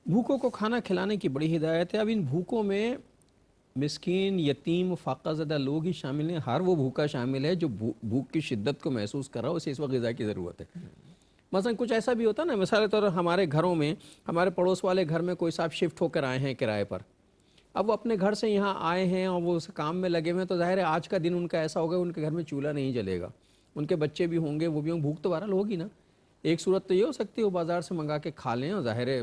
بھوکوں کو کھانا کھلانے کی بڑی ہدایت ہے۔ اب ان بھوکوں میں مسکین، یتیم، فاقہ زدہ لوگ ہی شامل ہیں، ہر وہ بھوکا شامل ہے جو بھوک کی شدت کو محسوس کر رہا ہو، اسے اس وقت غذا کی ضرورت ہے۔ مثلا کچھ ایسا بھی ہوتا ہے نا، مثال طور پر ہمارے گھروں میں، ہمارے پڑوس والے گھر میں کوئی صاحب شفٹ ہو کر آئے ہیں کرائے پر، اب وہ اپنے گھر سے یہاں آئے ہیں اور وہ اس کام میں لگے ہوئے ہیں، تو ظاہر ہے آج کا دن ان کا ایسا ہوگا ان کے گھر میں چولہا نہیں جلے گا، ان کے بچے بھی ہوں گے، وہ بھی ہوں، بھوک تو بہرحال ہوگی نا۔ ایک صورت تو یہ ہو سکتی ہے وہ بازار سے منگا کے کھا لیں، اور ظاہر ہے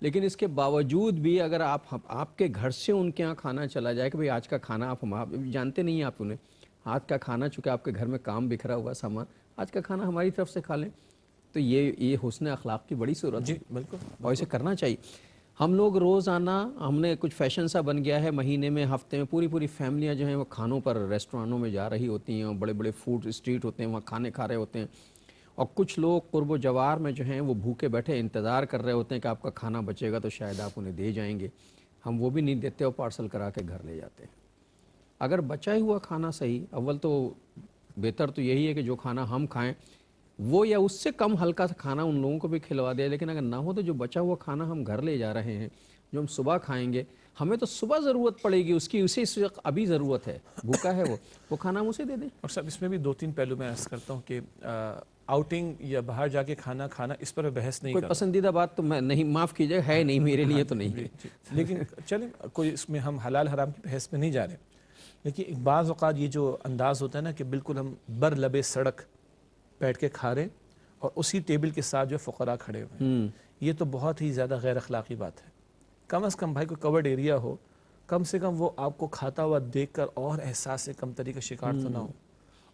لیکن اس کے باوجود بھی اگر آپ کے گھر سے ان کے ہاں کھانا چلا جائے کہ بھئی آج کا کھانا آپ جانتے نہیں ہیں، آپ انہیں ہاتھ کا کھانا، چونکہ آپ کے گھر میں کام بکھرا ہوا سامان، آج کا کھانا ہماری طرف سے کھا لیں، تو یہ حسن اخلاق کی بڑی صورت ہے۔ جی بالکل، اور اسے کرنا چاہیے۔ ہم لوگ روزانہ، ہم نے کچھ فیشن سا بن گیا ہے، مہینے میں، ہفتے میں پوری فیملیاں جو ہیں وہ کھانوں پر ریسٹورانوں میں جا رہی ہوتی ہیں، اور بڑے بڑے فوڈ اسٹریٹ ہوتے ہیں، وہاں کھانے کھا رہے ہوتے ہیں، اور کچھ لوگ قرب و جوار میں جو ہیں وہ بھوکے بیٹھے انتظار کر رہے ہوتے ہیں کہ آپ کا کھانا بچے گا تو شاید آپ انہیں دے جائیں گے، ہم وہ بھی نہیں دیتے اور پارسل کرا کے گھر لے جاتے ہیں۔ اگر بچا ہی ہوا کھانا صحیح، اول تو بہتر تو یہی ہے کہ جو کھانا ہم کھائیں وہ یا اس سے کم ہلکا سا کھانا ان لوگوں کو بھی کھلوا دے، لیکن اگر نہ ہو تو جو بچا ہوا کھانا ہم گھر لے جا رہے ہیں، جو ہم صبح کھائیں گے، ہمیں تو صبح ضرورت پڑے گی اس کی، اسے اس وقت ابھی ضرورت ہے، بھوکا ہے وہ کھانا ہم اسے دے دیں۔ اور صاحب اس میں بھی 2-3 پہلو میں عرض کرتا ہوں کہ آؤٹنگ یا باہر جا کے کھانا اس پر بحث نہیں کوئی کرتا، پسندیدہ بات تو میں نہیں، معاف کیجیے، ہے نہیں میرے لیے تو نہیں ہے، لیکن چلیں کوئی اس میں ہم حلال حرام کی بحث میں نہیں جا رہے، لیکن بعض اوقات یہ جو انداز ہوتا ہے نا کہ بالکل ہم بر لبے سڑک بیٹھ کے کھا رہے ہیں، اور اسی ٹیبل کے ساتھ جو فقراء کھڑے ہوئے ہیں، یہ تو بہت ہی زیادہ غیر اخلاقی بات ہے۔ کم از کم بھائی کوئی کورڈ ایریا ہو، کم سے کم وہ آپ کو کھاتا ہوا دیکھ کر اور احساس سے کمتری کا شکار تو نہ ہو،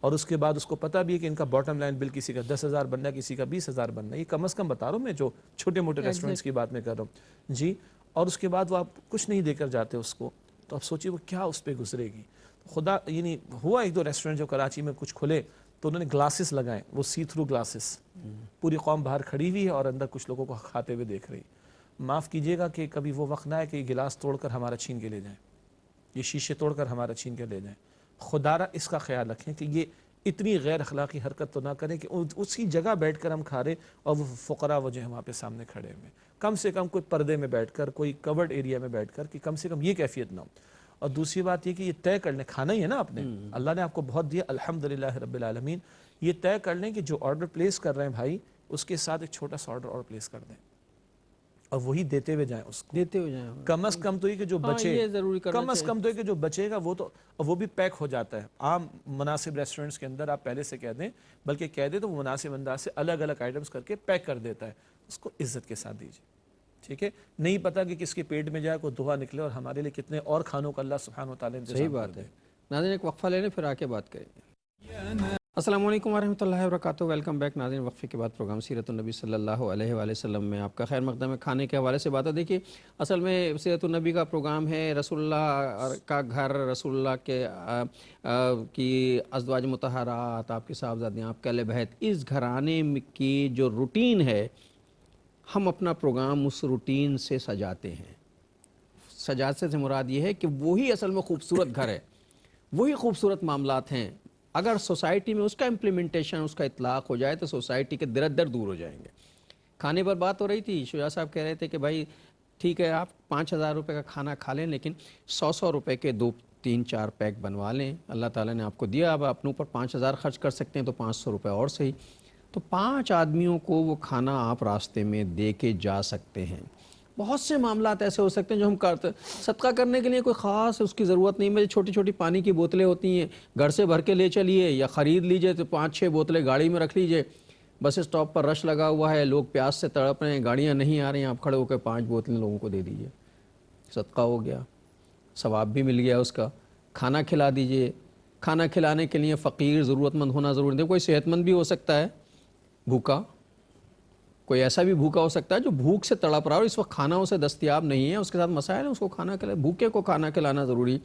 اور اس کے بعد اس کو پتہ بھی ہے کہ ان کا باٹم لائن بل کسی کا 10,000 بننا ہے، کسی کا 20,000 بننا ہے، یہ کم از کم بتا رہا ہوں میں، جو چھوٹے موٹے ریسٹورنٹس کی بات میں کر رہا ہوں جی، اور اس کے بعد وہ آپ کچھ نہیں دے کر جاتے اس کو، تو آپ سوچیے وہ کیا اس پہ گزرے گی۔ خدا، یعنی ہوا ایک دو ریسٹورنٹ جو کراچی میں کچھ کھلے تو انہوں نے گلاسز لگائے، وہ سی تھرو گلاسز، پوری قوم باہر کھڑی ہوئی ہے اور اندر کچھ لوگوں کو کھاتے ہوئے دیکھ رہی۔ معاف کیجیے گا کہ کبھی وہ وقت نہ ہے کہ یہ گلاس توڑ کر ہمارا چھین کے لے جائیں، یہ شیشے توڑ کر ہمارا چھین کے لے جائیں۔ خدا را اس کا خیال رکھیں کہ یہ اتنی غیر اخلاقی حرکت تو نہ کریں کہ اسی جگہ بیٹھ کر ہم کھا رہے اور وہ فقراء وہ جو ہیں وہاں پہ سامنے کھڑے ہوئے، کم سے کم کوئی پردے میں بیٹھ کر، کوئی کورڈ ایریا میں بیٹھ کر، کہ کم سے کم یہ کیفیت نہ ہو۔ اور دوسری بات یہ کہ یہ طے کر لیں، کھانا ہی ہے نا آپ نے، اللہ نے آپ کو بہت دیا الحمدللہ رب العالمین، یہ طے کر لیں کہ جو آرڈر پلیس کر رہے ہیں بھائی، اس کے ساتھ ایک چھوٹا سا آرڈر اور پلیس کر دیں اور وہی دیتے ہوئے جائیں اس کو، دیتے ہوئے جائیں۔ کم از کم تو یہ کہ جو بچے، یہ ضروری کرنا کم از کم تو یہ کہ جو بچے گا وہ بھی پیک ہو جاتا ہے۔ عام مناسب ریسٹورنٹس کے اندر آپ پہلے سے کہہ دیں، بلکہ کہہ دیں تو وہ مناسب انداز سے الگ الگ آئٹمس کر کے پیک کر دیتا ہے، اس کو عزت کے ساتھ دیجیے، ٹھیک ہے؟ نہیں پتہ کہ کس کے پیٹ میں جائے، کوئی دعا نکلے اور ہمارے لیے کتنے اور کھانوں کا اللہ سبحانہ وتعالی انتظام صحیح بات ہے۔ ناظرین ایک وقفہ لے لیں پھر آ کے بات کریں گے۔ السلام علیکم ورحمۃ اللہ وبرکاتہ، ویلکم بیک ناظرین۔ وقفے کے بعد پروگرام سیرت النبی صلی اللہ علیہ وآلہ وسلم میں آپ کا خیر مقدم ہے۔ کھانے کے حوالے سے بات ہے، دیکھیے اصل میں سیرت النبی کا پروگرام ہے، رسول اللہ کا گھر، رسول اللہ کے کی ازواج مطہرات، آپ کی صاحبزادیاں، آپ کے اہل بیت، اس گھرانے کی جو روٹین ہے، ہم اپنا پروگرام اس روٹین سے سجاتے ہیں۔ سجاتے سے مراد یہ ہے کہ وہی اصل میں خوبصورت گھر ہے، وہی خوبصورت معاملات ہیں۔ اگر سوسائٹی میں اس کا امپلیمنٹیشن، اس کا اطلاق ہو جائے تو سوسائٹی کے درد دور ہو جائیں گے۔ کھانے پر بات ہو رہی تھی، شجاع صاحب کہہ رہے تھے کہ بھائی ٹھیک ہے آپ 5,000 روپے کا کھانا کھا لیں، لیکن 100 روپے کے 2-3-4 پیک بنوا لیں۔ اللہ تعالیٰ نے آپ کو دیا، اب اپنے اوپر 5,000 خرچ کر سکتے ہیں تو 500 روپے اور صحیح، تو 5 آدمیوں کو وہ کھانا آپ راستے میں دے کے جا سکتے ہیں۔ بہت سے معاملات ایسے ہو سکتے ہیں جو ہم کرتے، صدقہ کرنے کے لیے کوئی خاص اس کی ضرورت نہیں، مجھے چھوٹی چھوٹی پانی کی بوتلیں ہوتی ہیں، گھر سے بھر کے لے چلیے یا خرید لیجئے، تو 5-6 بوتلیں گاڑی میں رکھ لیجئے، بس اسٹاپ پر رش لگا ہوا ہے، لوگ پیاس سے تڑپ رہے ہیں، گاڑیاں نہیں آ رہی ہیں، آپ کھڑے ہو کے 5 بوتلیں لوگوں کو دے دیجئے، صدقہ ہو گیا، ثواب بھی مل گیا اس کا۔ کھانا کھلا دیجئے، کھانا کھلانے کے لیے فقیر ضرورت مند ہونا ضروری نہیں، کوئی صحت مند بھی ہو سکتا ہے بھوکا، کوئی ایسا بھی بھوکا ہو سکتا ہے جو بھوک سے تڑپ رہا ہے اور اس وقت کھانا اسے دستیاب نہیں ہے، اس کے ساتھ مسائل ہے، اس کو کھانا کھلائے، بھوکے کو کھانا کھلانا ضروری،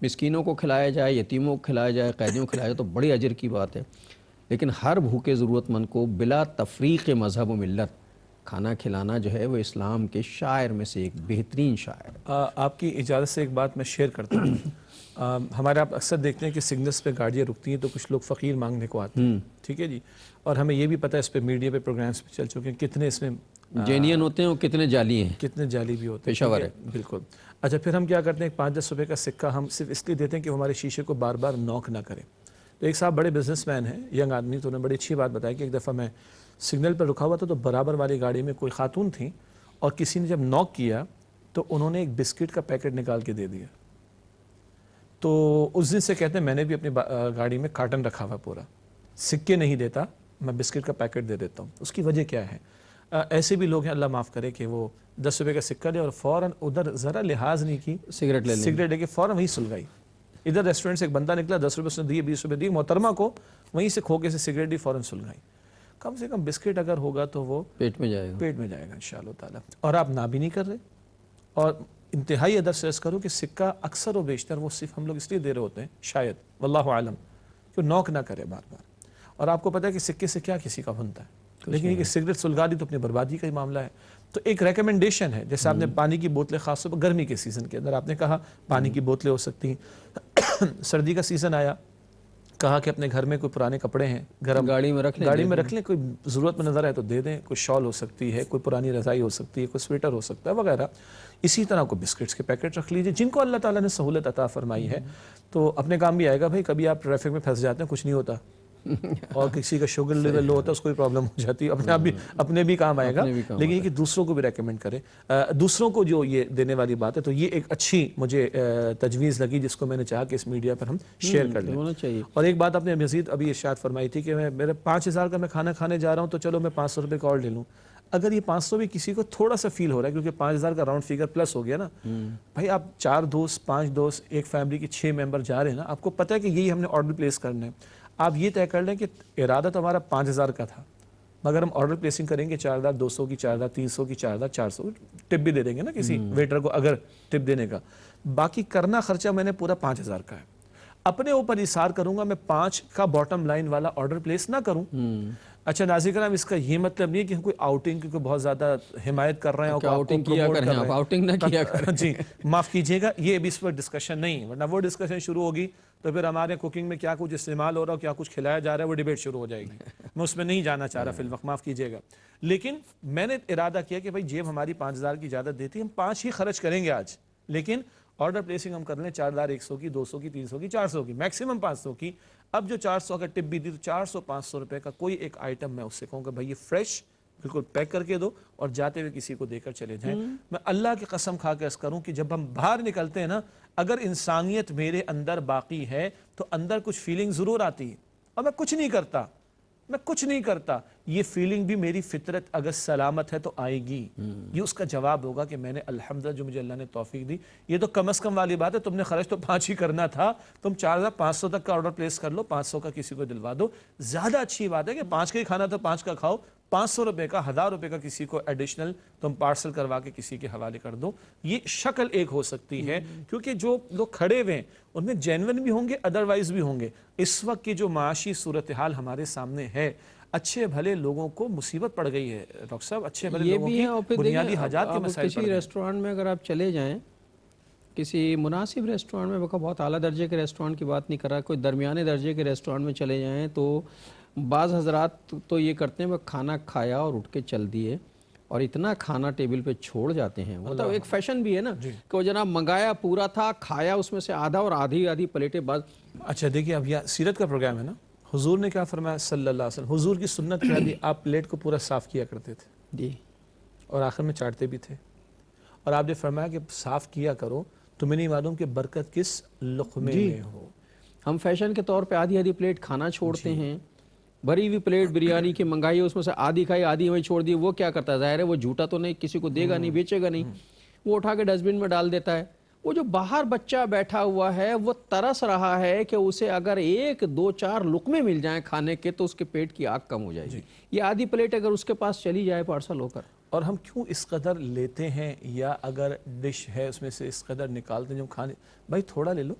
مسکینوں کو کھلایا جائے، یتیموں کو کھلایا جائے، قیدیوں کو کھلایا جائے تو بڑی اجر کی بات ہے، لیکن ہر بھوکے ضرورت مند کو بلا تفریق مذہب و ملت کھانا کھلانا جو ہے وہ اسلام کے شاعر میں سے ایک بہترین شاعر ہے۔ آپ کی اجازت سے ایک بات میں شیئر کرتا ہوں۔ ہمارے آپ اکثر دیکھتے ہیں کہ سگنلز پہ گاڑیاں رکتی ہیں تو کچھ لوگ فقیر مانگنے کو آتے ہیں، ٹھیک ہے جی، اور ہمیں یہ بھی پتہ ہے اس پہ میڈیا پہ پروگرامز پہ چل چکے ہیں کتنے اس میں جینین ہوتے ہیں اور کتنے جعلی ہیں، کتنے جعلی بھی ہوتے ہیں، پیشہ بالکل۔ اچھا پھر ہم کیا کرتے ہیں، 5-10 روپے کا سکہ ہم صرف اس لیے دیتے ہیں کہ وہ ہمارے شیشے کو بار بار نوک نہ کرے۔ تو ایک صاحب بڑے بزنس مین ہیں، ینگ آدمی، تو انہوں نے بڑی اچھی بات بتائی کہ ایک دفعہ میں سگنل پر رکا ہوا تھا تو برابر والی گاڑی میں کوئی خاتون تھیں اور کسی نے جب نوک کیا تو انہوں نے ایک بسکٹ کا پیکٹ نکال کے دے دیا۔ تو اس دن سے کہتے ہیں میں نے بھی اپنی گاڑی میں کارٹن رکھا ہوا پورا، سکے نہیں دیتا، میں بسکٹ کا پیکٹ دے دیتا ہوں۔ اس کی وجہ کیا ہے؟ ایسے بھی لوگ ہیں، اللہ معاف کرے، کہ وہ 10 روپے کا سکہ لے اور فوراً ادھر ذرا لحاظ نہیں کی، سگریٹ لے کے فوراً وہیں سلگائی۔ ادھر ریسٹورنٹ سے ایک بندہ نکلا، 10 روپے اس نے دیے، 20 روپے دیے، محترمہ کو وہیں سے کھوکے سے سگریٹ دی، فوراً سلگائی۔ کم سے کم بسکٹ اگر ہوگا تو وہ پیٹ میں جائے گا انشاءاللہ تعالیٰ، اور آپ نہ بھی نہیں کر رہے۔ اور انتہائی ادب سے عرض کروں کہ سکہ اکثر و بیشتر وہ صرف ہم لوگ اس لیے دے رہے ہوتے ہیں، شاید واللہ عالم، کہ نوک نہ کرے بار بار۔ اور آپ کو پتہ ہے کہ سکے سے کیا کسی کا بنتا ہے، لیکن یہ کہ سگریٹ سلگا دی تو اپنی بربادی کا ہی معاملہ ہے۔ تو ایک ریکمنڈیشن ہے، جیسے آپ نے پانی کی بوتلیں، خاص طور پر گرمی کے سیزن کے اندر آپ نے کہا پانی کی بوتلیں ہو سکتی ہیں، سردی کا سیزن آیا، کہا کہ اپنے گھر میں کوئی پرانے کپڑے ہیں گرم، گاڑی میں رکھ لیں، کوئی ضرورت میں نظر آئے تو دے دیں، کوئی شال ہو سکتی ہے، کوئی پرانی رضائی ہو سکتی ہے، کوئی سویٹر ہو سکتا ہے وغیرہ۔ اسی طرح کو بسکٹس کے پیکٹ رکھ لیجئے، جن کو اللہ تعالیٰ نے سہولت عطا فرمائی ہے، تو اپنے کام بھی آئے گا۔ بھائی کبھی آپ ٹریفک میں پھنس جاتے ہیں، کچھ نہیں ہوتا، اور کسی کا شوگر لیول لو ہوتا ہے اس کو بھی پرابلم ہو جاتی ہے، اپنے آپ بھی اپنے بھی کام آئے گا، لیکن یہ کہ دوسروں کو بھی ریکمینڈ کریں، دوسروں کو جو یہ دینے والی بات ہے، تو یہ ایک اچھی مجھے تجویز لگی جس کو میں نے چاہا کہ اس میڈیا پر ہم شیئر کر لیں۔ ہونا چاہیے۔ اور ایک بات آپ نے مزید ابھی ارشاد فرمائی تھی کہ میرے 5,000 کا میں کھانا کھانے جا رہا ہوں تو چلو میں 500 روپے کا اور لے لوں۔ اگر یہ 500 بھی کسی کو تھوڑا سا فیل ہو رہا ہے کیونکہ 5,000 کا راؤنڈ فگر پلس ہو گیا نا، بھائی آپ 4 دوست 5 دوست ایک فیملی کے 6 ممبر جا رہے ہیں نا، آپ کو پتہ ہے کہ یہی ہم نے آرڈر پلیس کرنا ہے، آپ یہ طے کر لیں کہ ارادہ تو ہمارا 5,000 کا تھا، مگر ہم آرڈر پلیسنگ کریں گے 4,200 کی، 4,300 کی، 4,400 ٹپ بھی دے دیں گے نا کسی ویٹر کو اگر ٹپ دینے کا، باقی کرنا خرچہ میں نے پورا 5,000 کا ہے۔ اپنے اوپر اصرار کروں گا میں 5 کا باٹم لائن والا آرڈر پلیس نہ کروں۔ اچھا ناظرین کرام، اس کا یہ مطلب نہیں ہے کہ ہم کوئی آؤٹنگ کی بہت زیادہ حمایت کر رہے ہیں اور آؤٹنگ کیا کریں آپ، آؤٹنگ نہ کیا کریں۔ جی معاف کیجیے گا، یہ ابھی اس پر ڈسکشن نہیں ہے، ورنہ وہ ڈسکشن شروع ہوگی تو پھر ہمارے کوکنگ میں کیا کچھ استعمال ہو رہا ہے، کیا کچھ کھلایا جا رہا ہے، وہ ڈیبیٹ شروع ہو جائے گی۔ میں اس میں نہیں جانا چاہ رہا فی الوقت، معاف کیجیے گا، لیکن میں نے ارادہ کیا کہ بھائی جیب ہماری 5,000 کی اجازت دیتی ہے، ہم 5 ہی خرچ کریں گے آج، لیکن آرڈر پلیسنگ ہم کر لیں 4,100 کی، 200 کی، 300 کی، 400 کی، میکسیمم 500 کی۔ اب جو 400 کا ٹپ بھی دی تو 400-500 روپے کا کوئی ایک آئٹم میں اس سے کہوں کہ بھائی یہ فریش بالکل پیک کر کے دو اور جاتے ہوئے کسی کو دے کر چلے جائیں۔ میں اللہ کی قسم کھا کے عرض کروں کہ جب ہم باہر نکلتے ہیں نا، اگر انسانیت میرے اندر باقی ہے تو اندر کچھ فیلنگ ضرور آتی ہے، اور میں کچھ نہیں کرتا، یہ فیلنگ بھی میری فطرت اگر سلامت ہے تو آئے گی۔ یہ اس کا جواب ہوگا کہ میں نے الحمدللہ جو مجھے اللہ نے توفیق دی، یہ تو کم از کم والی بات ہے، تم نے خرچ تو 5 ہی کرنا تھا، تم 4,500 تک کا آرڈر پلیس کر لو، 500 کا کسی کو دلوا دو۔ زیادہ اچھی بات ہے کہ 5 کا ہی کھانا تو 5 کا کھاؤ، 500 روپے کا، 1,000 روپے کا کسی کو ایڈیشنل تم پارسل کروا کے کسی کے حوالے کر دو۔ یہ شکل ایک ہو سکتی ہے، کیونکہ جو لوگ کھڑے ہوئے ہیں ان میں جینون بھی ہوں گے، ادروائز بھی ہوں گے۔ اس وقت کی جو معاشی صورتحال ہمارے سامنے ہے، اچھے بھلے لوگوں کو مصیبت پڑ گئی ہے ڈاکٹر صاحب، اچھے بھلے لوگوں کی بنیادی حاجات کے مسائل پڑ گئے۔ کسی ریسٹورینٹ میں اگر آپ چلے جائیں، کسی مناسب ریسٹورینٹ میں، بہت اعلیٰ درجے کے ریسٹورینٹ کی بات نہیں کر رہا، کوئی درمیانے درجے کے ریسٹورینٹ میں چلے جائیں تو بعض حضرات تو یہ کرتے ہیں وہ کھانا کھایا اور اٹھ کے چل دیے اور اتنا کھانا ٹیبل پہ چھوڑ جاتے ہیں، وہ تو ایک فیشن بھی ہے نا کہ وہ جناب منگایا پورا تھا، کھایا اس میں سے آدھا اور آدھی پلیٹیں بعض۔ اچھا دیکھیے، اب یہ سیرت کا پروگرام ہے نا، حضور نے کیا فرمایا صلی اللہ علیہ وسلم، حضور کی سنت کیا تھی، آپ پلیٹ کو پورا صاف کیا کرتے تھے جی، اور آخر میں چاٹتے بھی تھے، اور آپ نے فرمایا کہ صاف کیا کرو، تمہیں نہیں معلوم کہ برکت کس لقمے میں ہو۔ ہم فیشن کے طور پہ آدھی پلیٹ کھانا چھوڑتے ہیں، بھری ہوئی پلیٹ بریانی کی منگائی، اس میں سے آدھی کھائی آدھی وہیں چھوڑ دی، وہ کیا کرتا ہے؟ ظاہر ہے وہ جھوٹا تو نہیں، کسی کو دے گا نہیں، بیچے گا نہیں، وہ اٹھا کے ڈسٹ بن میں ڈال دیتا ہے۔ وہ جو باہر بچہ بیٹھا ہوا ہے وہ ترس رہا ہے کہ اسے اگر 1 2 4 لقمے مل جائیں کھانے کے تو اس کے پیٹ کی آگ کم ہو جائے گی۔ یہ آدھی پلیٹ اگر اس کے پاس چلی جائے پارسل ہو کر، اور ہم کیوں اس قدر لیتے ہیں، یا اگر ڈش ہے اس میں سے اس قدر نکالتے ہیں جو کھانے، بھائی تھوڑا لے لو۔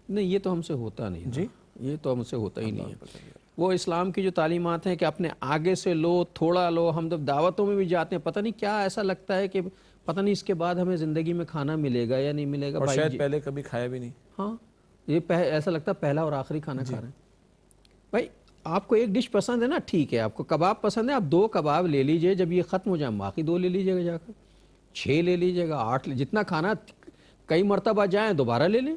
نہیں یہ تو ہم سے ہوتا نہیں جی، یہ تو ہم سے ہوتا ہی نہیں ہے۔ وہ اسلام کی جو تعلیمات ہیں کہ اپنے آگے سے لو، تھوڑا لو، ہم جب دعوتوں میں بھی جاتے ہیں پتہ نہیں کیا ایسا لگتا ہے کہ پتہ نہیں اس کے بعد ہمیں زندگی میں کھانا ملے گا یا نہیں ملے گا، اور شاید پہلے کبھی کھایا بھی نہیں۔ ہاں، یہ ایسا لگتا ہے پہلا اور آخری کھانا کھا رہے ہیں۔ بھائی آپ کو ایک ڈش پسند ہے نا، ٹھیک ہے، آپ کو کباب پسند ہے، آپ 2 کباب لے لیجئے، جب یہ ختم ہو جائے باقی 2 لے لیجئے گا، جا کر 6 لے لیجئے گا، 8 جتنا کھانا کئی مرتبہ جائیں دوبارہ لے لیں۔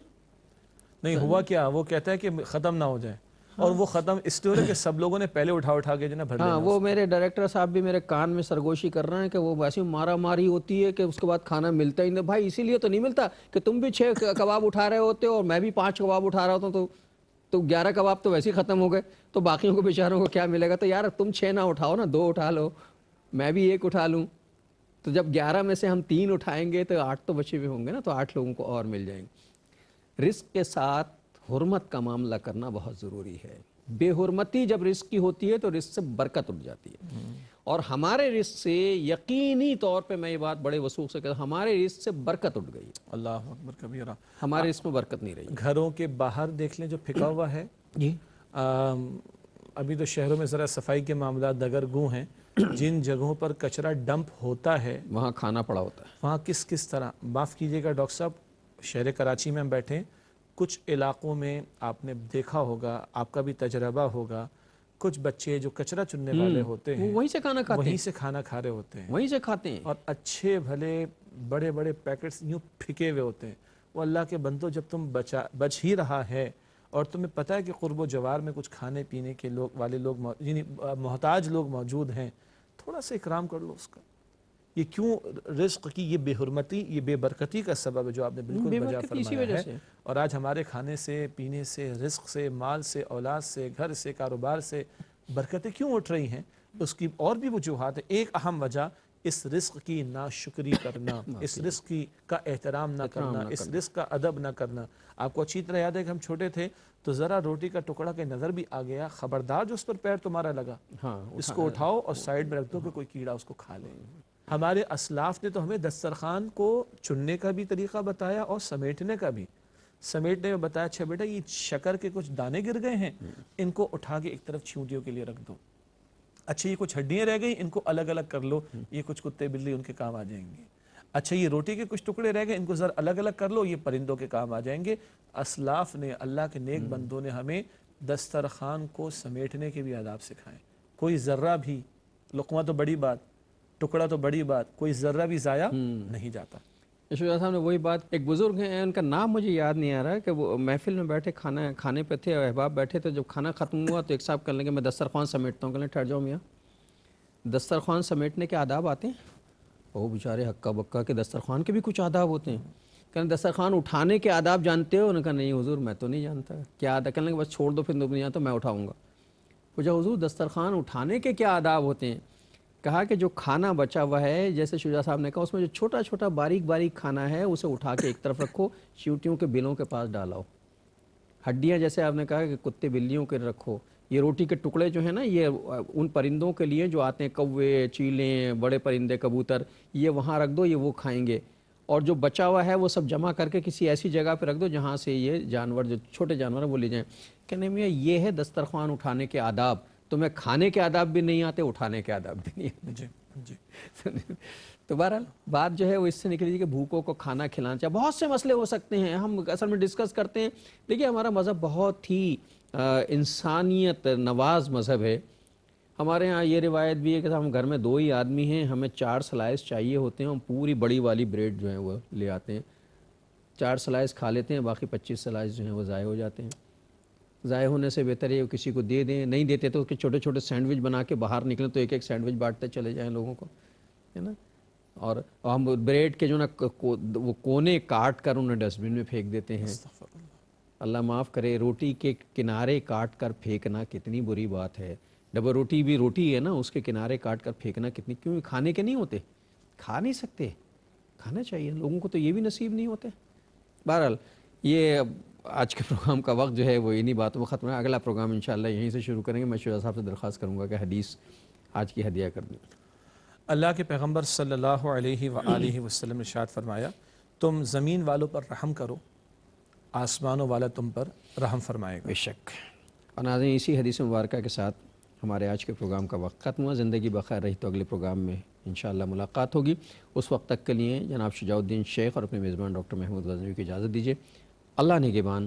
نہیں ہوا کیا، وہ کہتا ہے کہ ختم نہ ہو جائے، اور وہ ختم اس لیے کہ سب لوگوں نے پہلے اٹھا کے جو نا بھر لینا۔ ہاں، وہ میرے ڈائریکٹر صاحب بھی میرے کان میں سرگوشی کر رہے ہیں کہ وہ ویسی مارا ماری ہوتی ہے کہ اس کے بعد کھانا ملتا ہی نہیں۔ بھائی اسی لیے تو نہیں ملتا کہ تم بھی 6 کباب اٹھا رہے ہوتے اور میں بھی 5 کباب اٹھا رہا ہوتا تو 11 کباب تو ویسے ہی ختم ہو گئے، تو باقیوں کو بیچاروں کو کیا ملے گا؟ تو یار تم 6 نہ اٹھاؤ نا، 2 اٹھا لو، میں بھی 1 اٹھا لوں، تو جب 11 میں سے ہم 3 اٹھائیں گے تو 8 تو بچے ہوئے ہوں گے نا، تو 8 لوگوں کو اور مل جائیں گے۔ رزق کے ساتھ حرمت کا معاملہ کرنا بہت ضروری ہے۔ بے حرمتی جب رزق کی ہوتی ہے تو رزق سے برکت اٹھ جاتی ہے، اور ہمارے رزق سے یقینی طور پہ میں یہ بات بڑے وثوق سے کہتا ہوں، ہمارے رزق سے برکت اٹھ گئی، اللہ اکبر کبیرہ۔ ہمارے رزق میں برکت نہیں رہی۔ گھروں کے باہر دیکھ لیں جو پھکا ہوا ہے، جی، ابھی تو شہروں میں ذرا صفائی کے معاملات دگرگوں ہیں، جن جگہوں پر کچرا ڈمپ ہوتا ہے وہاں کھانا پڑا ہوتا ہے۔ وہاں کس طرح، معاف کیجیے گا ڈاکٹر صاحب، شہر کراچی میں ہم بیٹھے ہیں، کچھ علاقوں میں آپ نے دیکھا ہوگا، آپ کا بھی تجربہ ہوگا، کچھ بچے جو کچرا چننے والے ہوتے ہیں وہیں سے کھانا کھاتے وہیں ہیں، سے کھانا کھا رہے ہوتے ہیں، وہیں سے کھاتے ہیں، اور اچھے بھلے بڑے بڑے پیکٹس یوں پھکے ہوئے ہوتے ہیں۔ وہ اللہ کے بندو، جب تم بچ ہی رہا ہے اور تمہیں پتہ ہے کہ قرب و جوار میں کچھ کھانے پینے کے والے لوگ یعنی محتاج لوگ موجود ہیں، تھوڑا سا اکرام کر لو اس کا۔ یہ کیوں رزق کی یہ بے حرمتی، یہ بے برکتی کا سبب ہے جو آپ نے بالکل بے بجا برکتی اسی فرمایا وجہ ہے۔ سے اور آج ہمارے کھانے سے، پینے سے، رزق سے، مال سے، اولاد سے، گھر سے، کاروبار سے برکتیں کیوں اٹھ رہی ہیں؟ اس کی اور بھی وجوہات ہیں۔ ایک اہم وجہ اس رزق کی ناشکری کرنا، اس رزق کی کا احترام نہ کرنا، اس رزق کا ادب نہ کرنا۔ آپ کو اچھی طرح یاد ہے کہ ہم چھوٹے تھے تو ذرا روٹی کا ٹکڑا کے نظر بھی آ گیا، خبردار جو اس پر پیر تمہارا لگا، ہاں اس کو اٹھاؤ اور سائیڈ میں رکھ دو کہ کوئی کیڑا اس کو کھا لے۔ ہمارے اسلاف نے تو ہمیں دسترخوان کو چننے کا بھی طریقہ بتایا اور سمیٹنے کا بھی۔ سمیٹنے میں بتایا، اچھا بیٹا یہ شکر کے کچھ دانے گر گئے ہیں، ان کو اٹھا کے ایک طرف چیونٹیوں کے لیے رکھ دو۔ اچھا یہ کچھ ہڈیاں رہ گئی، ان کو الگ الگ کر لو، یہ کچھ کتے بلی ان کے کام آ جائیں گے۔ اچھا یہ روٹی کے کچھ ٹکڑے رہ گئے، ان کو ذرا الگ الگ کر لو، یہ پرندوں کے کام آ جائیں گے۔ اسلاف نے، اللہ کے نیک بندوں نے ہمیں دسترخوان کو سمیٹنے کے بھی آداب سکھائے۔ کوئی ذرہ بھی، لقمہ تو بڑی بات، ٹکڑا تو بڑی بات، کوئی ذرہ بھی ضائع نہیں جاتا۔ شجاع صاحب نے وہی بات، ایک بزرگ ہیں ان کا نام مجھے یاد نہیں آ رہا کہ وہ محفل میں بیٹھے کھانے پہ تھے اور احباب بیٹھے تھے، جب کھانا ختم ہوا تو ایک صاحب کہنے لگے میں دسترخوان سمیٹتا ہوں۔ کہنے ٹھہر جاؤ میاں، دسترخوان سمیٹنے کے آداب آتے ہیں؟ وہ بیچارے ہکا بکا کے دسترخوان کے بھی کچھ آداب ہوتے ہیں۔ کہنے دسترخوان اٹھانے کے آداب جانتے ہو؟ انہوں نے کہا نہیں حضور میں تو نہیں جانتا۔ کیا آداب؟ کہنے لگے بس چھوڑ دو پھر دنیا تو میں اٹھاؤں گا۔ پوچھا حضور دسترخوان اٹھانے کے کیا آداب ہوتے ہیں؟ کہا کہ جو کھانا بچا ہوا ہے، جیسے شجاع صاحب نے کہا، اس میں جو چھوٹا چھوٹا باریک باریک کھانا ہے اسے اٹھا کے ایک طرف رکھو، چیونٹیوں کے بلوں کے پاس ڈالاؤ۔ ہڈیاں جیسے آپ نے کہا کہ کتے بلیوں کے رکھو، یہ روٹی کے ٹکڑے جو ہیں نا یہ ان پرندوں کے لیے جو آتے ہیں، کوے، چیلیں، بڑے پرندے، کبوتر، یہ وہاں رکھ دو، یہ وہ کھائیں گے۔ اور جو بچا ہوا ہے وہ سب جمع کر کے کسی ایسی جگہ پہ رکھ دو جہاں سے یہ جانور، جو چھوٹے جانور ہیں وہ لے جائیں۔ کہنے میں یہ ہے دسترخوان اٹھانے کے آداب۔ تمہیں کھانے کے آداب بھی نہیں آتے، اٹھانے کے آداب بھی نہیں آتے۔ جی جی تو بہرحال بات جو ہے وہ اس سے نکلی کہ بھوکوں کو کھانا کھلانا چاہیے۔ بہت سے مسئلے ہو سکتے ہیں، ہم اصل میں ڈسکس کرتے ہیں۔ دیکھیے ہمارا مذہب بہت ہی انسانیت نواز مذہب ہے۔ ہمارے ہاں یہ روایت بھی ہے کہ ہم گھر میں 2 ہی آدمی ہیں، ہمیں 4 سلائس چاہیے ہوتے ہیں، ہم پوری بڑی والی بریڈ جو ہے وہ لے آتے ہیں، 4 سلائس کھا لیتے ہیں، باقی 25 سلائس جو ہیں وہ ضائع ہو جاتے ہیں۔ ضائع ہونے سے بہتر ہے کسی کو دے دیں، نہیں دیتے تو اس کے چھوٹے چھوٹے سینڈوچ بنا کے باہر نکلیں تو ایک ایک سینڈوچ بانٹتے چلے جائیں لوگوں کو، ہے نا۔ اور ہم بریڈ کے جو نا وہ کونے کاٹ کر انہیں ڈسٹ بن میں پھینک دیتے ہیں۔ اللہ معاف کرے، روٹی کے کنارے کاٹ کر پھینکنا کتنی بری بات ہے۔ ڈبل روٹی بھی روٹی ہے نا، اس کے کنارے کاٹ کر پھینکنا کتنی، کیوں کھانے کے نہیں ہوتے؟ کھا نہیں سکتے، کھانا چاہیے لوگوں کو، تو یہ بھی نصیب نہیں ہوتے۔ بہرحال یہ آج کے پروگرام کا وقت جو ہے وہ انہی باتوں میں ختم ہے۔ اگلا پروگرام انشاءاللہ یہیں سے شروع کریں گے۔ میں شجاع صاحب سے درخواست کروں گا کہ حدیث آج کی ہدیہ کر دیں۔ اللہ کے پیغمبر صلی اللہ علیہ وآلہ وسلم نے ارشاد فرمایا، تم زمین والوں پر رحم کرو، آسمانوں والا تم پر رحم فرمائے گا۔ بے شک۔ اور ناظرین اسی حدیث مبارکہ کے ساتھ ہمارے آج کے پروگرام کا وقت ختم ہوا۔ زندگی بخیر رہی تو اگلے پروگرام میں انشاءاللہ ملاقات ہوگی۔ اس وقت تک کے لیے جناب شجاع الدین شیخ اور اپنے میزبان ڈاکٹر محمود غزنوی کی اجازت دیجیے۔ اللہ نگہبان۔